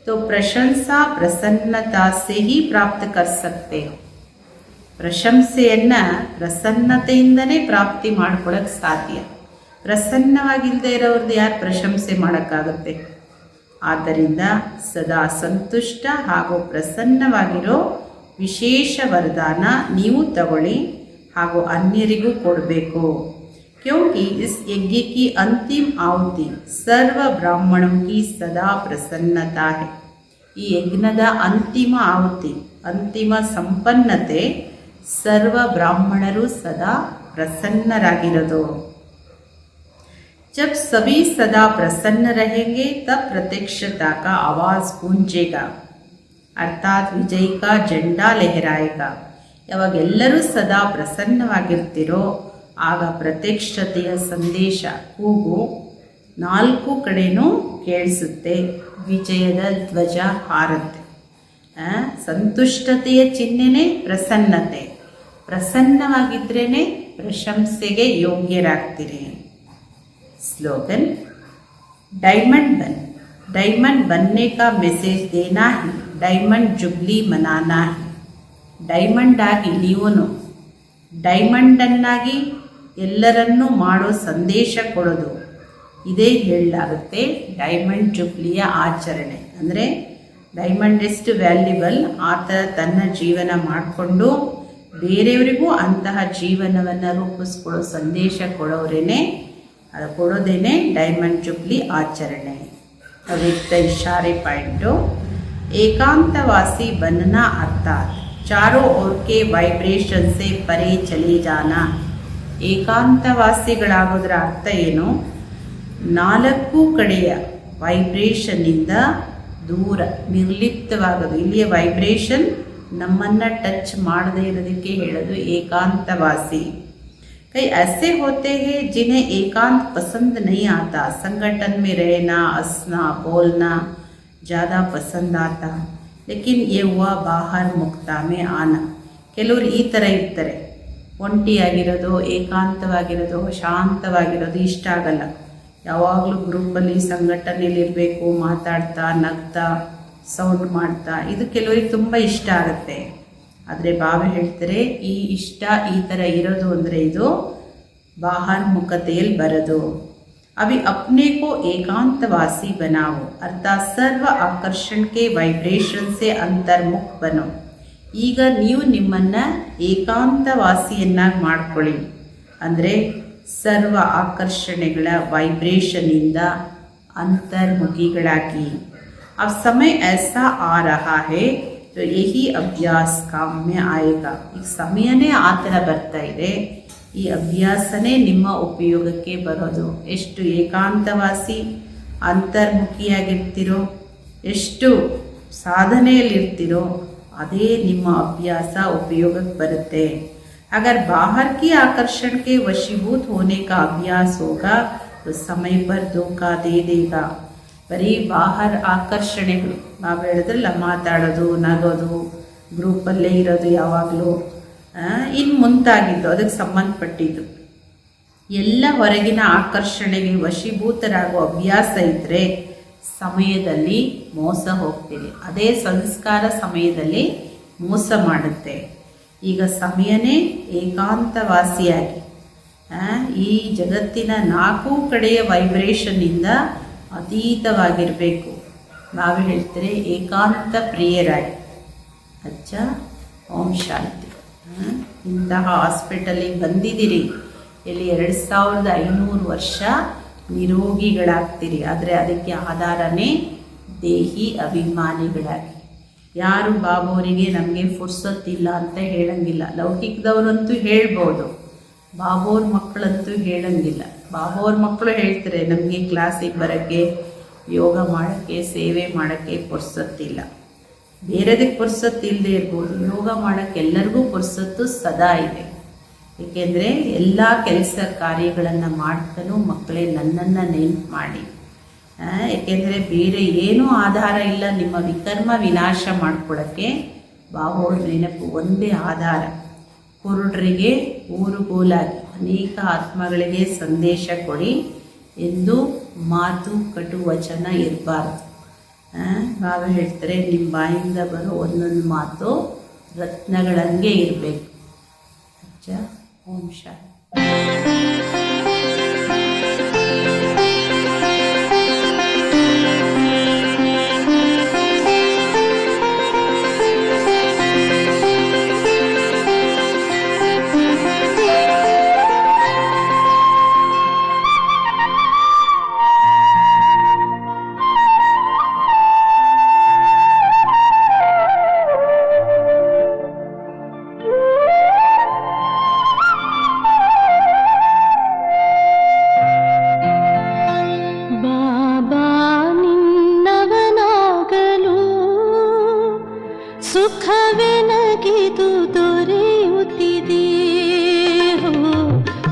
तो प्रशंसा प्रसन्नता से ही प्राप्त कर सकते हो. ಪ್ರಶಂಸೆಯನ್ನು ಪ್ರಸನ್ನತೆಯಿಂದನೇ ಪ್ರಾಪ್ತಿ ಮಾಡ್ಕೊಳ್ಳೋಕ್ಕೆ ಸಾಧ್ಯ. ಪ್ರಸನ್ನವಾಗಿಲ್ಲದೆ ಇರೋರದ್ದು ಯಾರು ಪ್ರಶಂಸೆ ಮಾಡೋಕ್ಕಾಗುತ್ತೆ? ಆದ್ದರಿಂದ ಸದಾ ಸಂತುಷ್ಟ ಹಾಗೂ ಪ್ರಸನ್ನವಾಗಿರೋ ವಿಶೇಷ ವರದಾನ ನೀವು ತಗೊಳ್ಳಿ ಹಾಗೂ ಅನ್ಯರಿಗೂ ಕೊಡಬೇಕು. क्योंकि इस यज्ञ की अंतिम आहुति सर्व ब्राह्मणों की सदा प्रसन्नता है. ಈ ಯಜ್ಞದ ಅಂತಿಮ ಆಹುತಿ, ಅಂತಿಮ ಸಂಪನ್ನತೆ ಸರ್ವ ಬ್ರಾಹ್ಮಣರು ಸದಾ ಪ್ರಸನ್ನರಾಗಿರೋದು. जब सभी सदा प्रसन्न रहेंगे तब प्रत्यक्षता का आवाज गूंजेगा, अर्थात विजय का झंडा लहराएगा. ಯಾವಾಗ ಎಲ್ಲರೂ ಸದಾ ಪ್ರಸನ್ನವಾಗಿರ್ತಿರೋ ಆಗ ಪ್ರತ್ಯಕ್ಷತೆಯ ಸಂದೇಶ ಕೂಗು ನಾಲ್ಕು ಕಡೆನೂ ಕೇಳಿಸುತ್ತೆ, ವಿಜಯದ ಧ್ವಜ ಹಾರುತ್ತೆ. ಸಂತುಷ್ಟತೆಯ ಚಿಹ್ನೆನೇ ಪ್ರಸನ್ನತೆ. ಪ್ರಸನ್ನವಾಗಿದ್ರೇ ಪ್ರಶಂಸೆಗೆ ಯೋಗ್ಯರಾಗ್ತೀರಿ. ಸ್ಲೋಗನ್, ಡೈಮಂಡ್ ಬನ್, डायमंड बनने का ಮೆಸೇಜ್ देना ही ಡೈಮಂಡ್ ಜುಬ್ಲಿ ಮನಾನಾ ही ಡೈಮಂಡ್ ಆಗಿ ನೀವನು ಡೈಮಂಡನ್ನಾಗಿ ಎಲ್ಲರನ್ನೂ ಮಾಡೋ ಸಂದೇಶ ಕೊಡೋದು, ಇದೇ ಹೇಳಲಾಗುತ್ತೆ ಡೈಮಂಡ್ ಜುಬ್ಲಿಯ ಆಚರಣೆ. ಅಂದರೆ ಡೈಮಂಡ್ ಎಷ್ಟು ವ್ಯಾಲ್ಯುಬಲ್, ಆ ಥರ ತನ್ನ ಜೀವನ ಮಾಡಿಕೊಂಡು ಬೇರೆಯವರಿಗೂ ಅಂತಹ ಜೀವನವನ್ನು ರೂಪಿಸ್ಕೊಳ್ಳೋ ಸಂದೇಶ ಕೊಡೋದೇನೆ ಡೈಮಂಡ್ ಜುಬ್ಲಿ ಆಚರಣೆ. ಅವ್ಯಕ್ತ ಇಶಾರೆ ಪಾಯಿಂಟು. ಏಕಾಂತವಾಸಿ बनना अर्थात चारों ओर के वाइब्रेशन से परे चले जाना. ಏಕಾಂತವಾಸಿಗಳಾಗೋದ್ರ ಅರ್ಥ ಏನು? ನಾಲ್ಕು ಕಡೆಯ ವೈಬ್ರೇಷನ್ನಿಂದ ದೂರ ನಿರ್ಲಿಪ್ತವಾಗೋದು. ಇಲ್ಲಿಯ ವೈಬ್ರೇಷನ್ ನಮ್ಮನ್ನು ಟಚ್ ಮಾಡದೇ ಇರೋದಕ್ಕೆ ಹೇಳೋದು ಏಕಾಂತವಾಸಿ. कई ऐसे होते हैं जिन्हें एकांत पसंद नहीं आता, संगठन में रहना, हंसना, बोलना ज़्यादा पसंद आता, लेकिन ये हुआ बाहर मुक्ता में आना. ಕೆಲವರು ಈ ಥರ ಇರ್ತಾರೆ, ಒಂಟಿಯಾಗಿರೋದು, ಏಕಾಂತವಾಗಿರೋದು, ಶಾಂತವಾಗಿರೋದು ಇಷ್ಟ ಆಗಲ್ಲ. ಯಾವಾಗಲೂ ಗ್ರೂಪಲ್ಲಿ ಸಂಘಟನೆಯಲ್ಲಿರಬೇಕು, ಮಾತಾಡ್ತಾ ನಗ್ತಾ ಸೌಂಡ್ ಮಾಡ್ತಾ, ಇದು ಕೆಲವರಿಗೆ ತುಂಬ ಇಷ್ಟ ಆಗುತ್ತೆ. ಆದರೆ ಬಾಬಾ ಹೇಳ್ತಾರೆ ಈ ಥರ ಇರೋದು ಅಂದರೆ ಇದು ಬಾಹರ್ ಮುಖತೆಯಲ್ಲಿ ಬರೋದು. अभी अपने को एकांतवासी बनाओ अर्थात सर्व आकर्षण के वाइब्रेशन से अंतर्मुख बनो. ಈಗ ನೀವು ನಿಮ್ಮನ್ನು ಏಕಾಂತವಾಸಿಯನ್ನಾಗಿ ಮಾಡ್ಕೊಳ್ಳಿ. ಅಂದರೆ ಸರ್ವ ಆಕರ್ಷಣೆಗಳ ವೈಬ್ರೇಷನಿಂದ ಅಂತರ್ಮುಖಿಗಳಾಗಿ. अब समय ऐसा आ रहा है तो यही अभ्यास काम में आएगा. ಈಗ ಸಮಯನೇ ಆ ಥರ ಬರ್ತಾ ಇದೆ, ಈ ಅಭ್ಯಾಸನೇ ನಿಮ್ಮ ಉಪಯೋಗಕ್ಕೆ ಬರೋದು. ಎಷ್ಟು ಏಕಾಂತವಾಸಿ ಅಂತರ್ಮುಖಿಯಾಗಿರ್ತೀರೋ, ಎಷ್ಟು ಸಾಧನೆಯಲ್ಲಿರ್ತೀರೋ, ಅದೇ ನಿಮ್ಮ ಅಭ್ಯಾಸ ಉಪಯೋಗಕ್ಕೆ ಬರುತ್ತೆ. अगर बाहर की आकर्षण के वशीभूत होने का अभ्यास होगा तो समय पर धोखा दे देगा. ಬರೀ ಬಾಹರ್ ಆಕರ್ಷಣೆಗಳು, ನಾವು ಹೇಳಿದ್ರಲ್ಲ, ಮಾತಾಡೋದು, ನಗೋದು, ಗ್ರೂಪಲ್ಲೇ ಇರೋದು ಯಾವಾಗಲೂ, ಇನ್ನು ಮುಂತಾಗಿದ್ದು ಅದಕ್ಕೆ ಸಂಬಂಧಪಟ್ಟಿದ್ದು ಎಲ್ಲ ಹೊರಗಿನ ಆಕರ್ಷಣೆಗೆ ವಶೀಭೂತರಾಗುವ ಅಭ್ಯಾಸ ಇದ್ದರೆ ಸಮಯದಲ್ಲಿ ಮೋಸ ಹೋಗ್ತೀರಿ. ಅದೇ ಸಂಸ್ಕಾರ ಸಮಯದಲ್ಲಿ ಮೋಸ ಮಾಡುತ್ತೆ. ಈಗ ಸಮಯನೇ ಏಕಾಂತವಾಸಿಯಾಗಿ ಈ ಜಗತ್ತಿನ ನಾಲ್ಕು ಕಡೆಯ ವೈಬ್ರೇಷನ್ನಿಂದ ಅತೀತವಾಗಿರಬೇಕು. ನಾವು ಹೇಳ್ತಾರೆ ಏಕಾಂತ ಪ್ರಿಯರಾಗಿ. ಅಚ್ಚ, ಓಂ ಶಾಂತಿ. ಇಂತಹ ಹಾಸ್ಪಿಟಲಿಗೆ ಬಂದಿದ್ದೀರಿ, ಇಲ್ಲಿ 2500 ವರ್ಷ ನಿರೋಗಿಗಳಾಗ್ತೀರಿ. ಆದರೆ ಅದಕ್ಕೆ ಆಧಾರನೇ ದೇಹಿ ಅಭಿಮಾನಿಗಳಾಗಿ. ಯಾರು ಬಾಬೋರಿಗೆ ನಮಗೆ ಫುರ್ಸತ್ತಿಲ್ಲ ಅಂತ ಹೇಳಂಗಿಲ್ಲ. ಲೌಕಿಕದವರಂತೂ ಹೇಳ್ಬೋದು, ಬಾಬೋರ್ ಮಕ್ಕಳಂತೂ ಹೇಳಂಗಿಲ್ಲ. ಬಾಬೋರ್ ಮಕ್ಕಳು ಹೇಳ್ತಾರೆ ನಮಗೆ ಕ್ಲಾಸಿಗೆ ಬರೋಕ್ಕೆ, ಯೋಗ ಮಾಡೋಕ್ಕೆ, ಸೇವೆ ಮಾಡೋಕ್ಕೆ ಪುರ್ಸತ್ತಿಲ್ಲ. ಬೇರೆದಕ್ಕೆ ಪುರ್ಸತ್ತು ಇಲ್ಲದೆ ಇರ್ಬೋದು, ಯೋಗ ಮಾಡೋಕ್ಕೆ ಎಲ್ಲರಿಗೂ ಪುರ್ಸತ್ತು ಸದಾ ಇದೆ. ಏಕೆಂದರೆ ಎಲ್ಲ ಕೆಲಸ ಕಾರ್ಯಗಳನ್ನು ಮಾಡ್ತಾನೂ ಮಕ್ಕಳೇ ನನ್ನನ್ನು ನೆನಪು ಮಾಡಿ. ಏಕೆಂದರೆ ಬೇರೆ ಏನೂ ಆಧಾರ ಇಲ್ಲ ನಿಮ್ಮ ವಿಕರ್ಮ ವಿನಾಶ ಮಾಡ್ಕೊಳ್ಳೋಕ್ಕೆ. ಬಾಬೋರ್ ನೆನಪು ಒಂದೇ ಆಧಾರ. ಕುರುಡರಿಗೆ ಊರುಗೋಲಾಗಿ ಅನೇಕ ಆತ್ಮಗಳಿಗೆ ಸಂದೇಶ ಕೊಡಿ ಎಂದು ಮಾತು ಕಟು ವಚನ ಇರಬಾರ್ದು. ನಾವು ಹೇಳ್ತಾರೆ ನಿಮ್ಮ ಬಾಯಿಂದ ಬರೋ ಒಂದೊಂದು ಮಾತು ರತ್ನಗಳಂಗೆ ಇರಬೇಕು. ಅಚ್ಚ, ಓಂ ಶಾಂತಿ.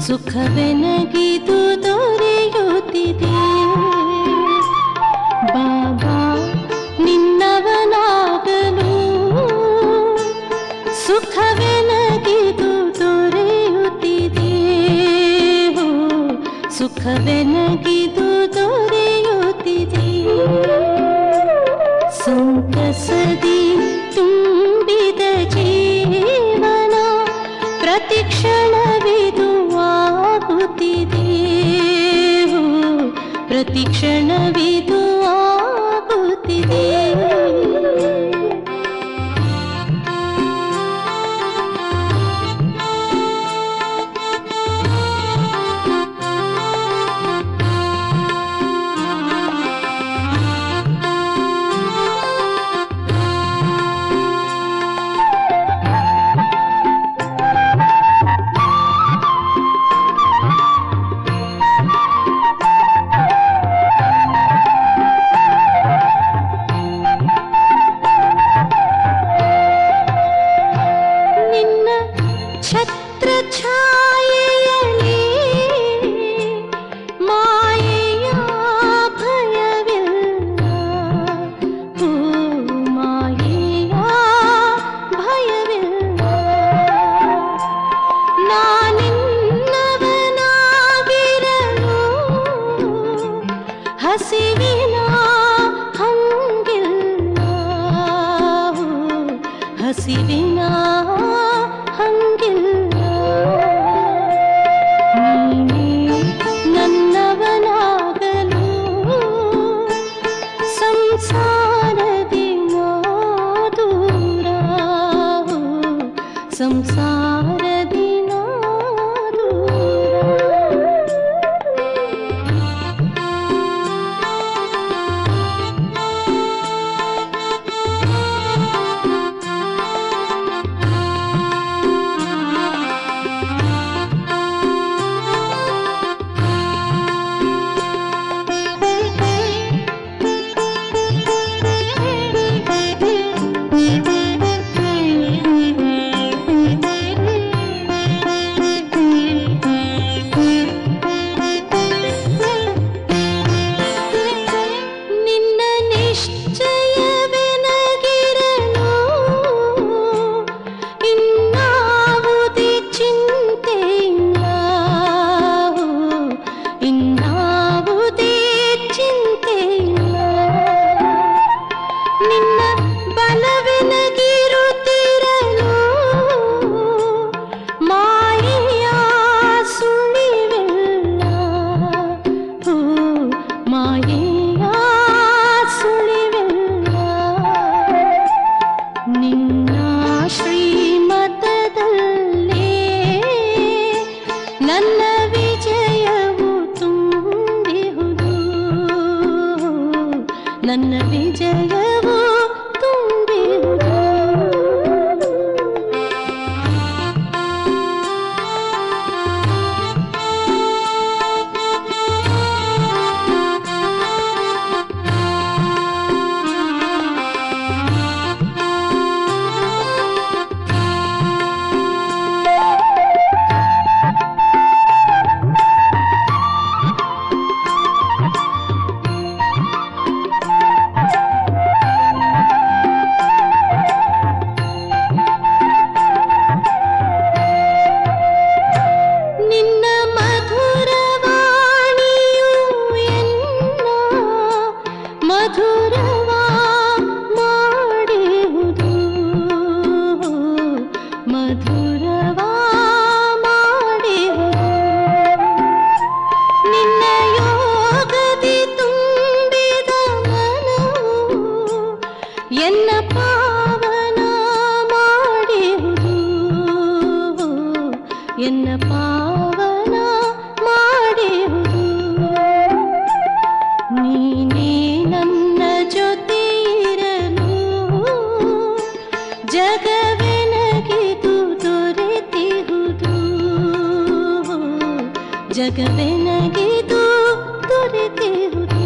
ಸುಖವೇ ನಗಿದು ದೊರೆಯುತ್ತಿದೆ. ಬಾಬಾ ನಿನ್ನವನಾಗಲು ಸುಖವೇ ನಗಿದು ದೊರೆಯುತ್ತಿದೆ. ಸುಖವೇ ನಗಿದು ದೊರೆಯುತ್ತಿದೆ. ಛತ್ರಛಾಯೆಯಲಿ ಮಾಯೆಯ ಭಯವಿಲ್ಲ, ಓ ಮಾಯೆಯ ಭಯವಿಲ್ಲ. ನಾನಿನ್ನವನಾಗಿರಲು ಹಸಿವಿನ ಹಂಗಿಲ್ಲ, ಹಸಿವಿನ ಹಂಗಿಲ್ಲ. ನೀನೇ ನನ್ನವನಾಗಲು ಸಂಸಾರದಿ ನಾ ದೂರ, ಸಂಸಾರದಿ ನಾ ದೂರ. ನಿನ್ನ ನಿಶ್ಚಯವೆನಗಿರಲು ಇನ್ನಾವುದೇ ಚಿಂತೆ ಇಲ್ಲ, ಇನ್ನಾವುದೇ ಚಿಂತೆ ಇಲ್ಲ. ನಿನ್ನ ಬಲವೆನಗಿರುತ್ತಿರಲು ಮಾಯೆಯ ಸುಳಿವಿಲ್ಲ, ಓ ಮಾಯೆಯ ಸುಳಿವಿಲ್ಲ. ನಿನ್ನ ಶ್ರೀಮತದಲ್ಲೇ ನನ್ನ ವಿಜಯವು ತುಂಬಿಹುದು, ನನ್ನ ವಿಜಯವು ತುಂಬಿಹುದು. ನಿನ್ನ ಮಧುರವಾಣಿಯು ಎನ್ನ ಮಧುರವಾ ಮಾಡಿಹುದು, ಮಧುರವಾ ಮಾಡಿಹುದು. ನಿನ್ನ ಯೋಗದಿ ತುಂಬಿದ ಮನವು ಎನ್ನ ಪಾವನ ಮಾಡಿಹುದು, ಎನ್ನ ಪಾವನ ಮಾಡಿಹುದು. ನೀನೇ ನನ್ನ ಜೊತೆ ಇರಲು ಜಗವೆನಗಿದು ದೊರೆತಿಹುದು, ಜಗವೆನಗಿದು ದೊರೆತಿಹುದು.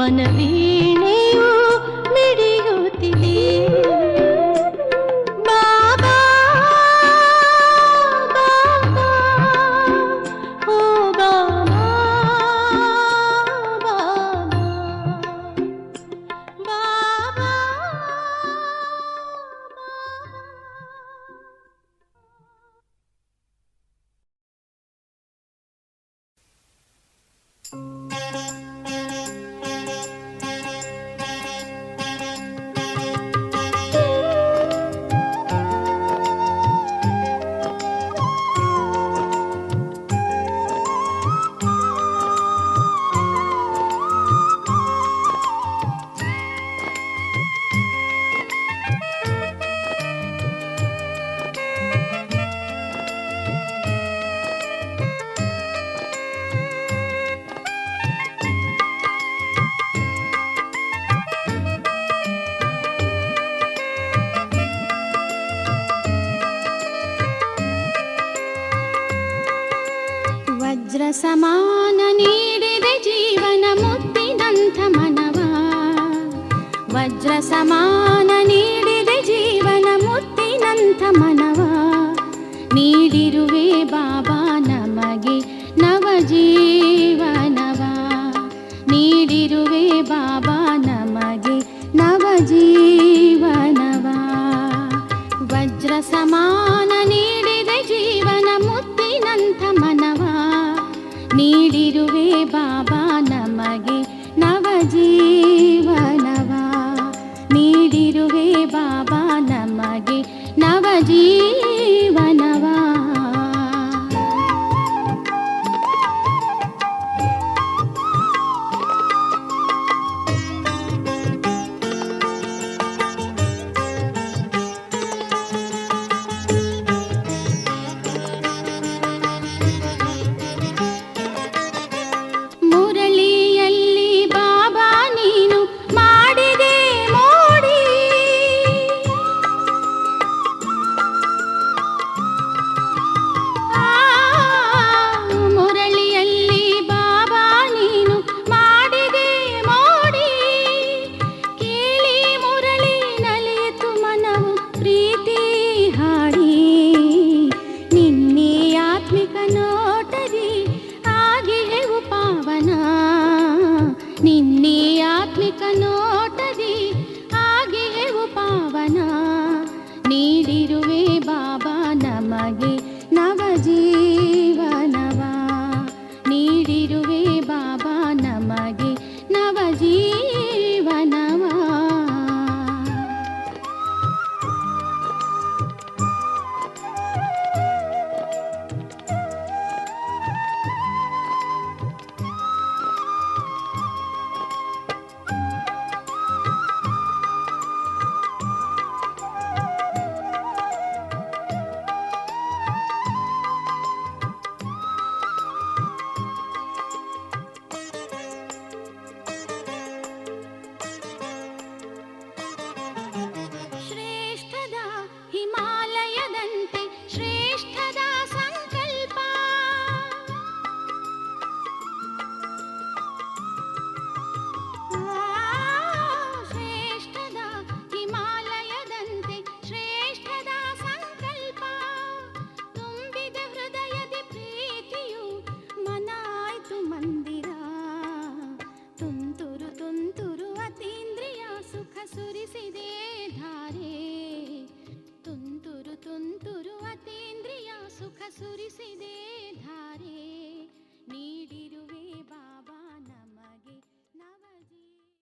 ಮನವೀಣೆಯು ಮಿಡಿಯುತ್ತಿದೆ. ಬಾಬಾ ಬಾಬಾ ಓ ಬಾಬಾ ಬಾಬಾ ಬಾಬಾ. ವಜ್ರ ಸಮಾನ ನೀಡಿದೆ ಜೀವನ ಮುತ್ತಿನಂಥ ಮನವ. ವಜ್ರ ಸಮಾನ ನೀಡಿದೆ ಜೀವನ ಮುತ್ತಿನಂಥ ಮನವ. ನೀಡಿರುವೆ ಬಾಬಾ ನಮಗೆ ನವ ಜೀವನವ. ನೀಡಿರುವೆ ಬಾಬಾ ನಮಗೆ ನವ ಜೀವನವ. ವಜ್ರ ಸಮಾನ ನೀಡಿದೆ ಜೀವನ ಮುತ್ತಿನಂಥ ಮನವ. ನೀಡಿರುವೆ ಬಾಬಾ ನಮಗೆ ನವ ಜೀವನವ. ನೀಡಿರುವೆ ಬಾಬಾ ನಮಗೆ ನವ ಜೀವನವ. ನಿನ್ನೆ ಆತ್ಮಿಕ ನೋಟದಿ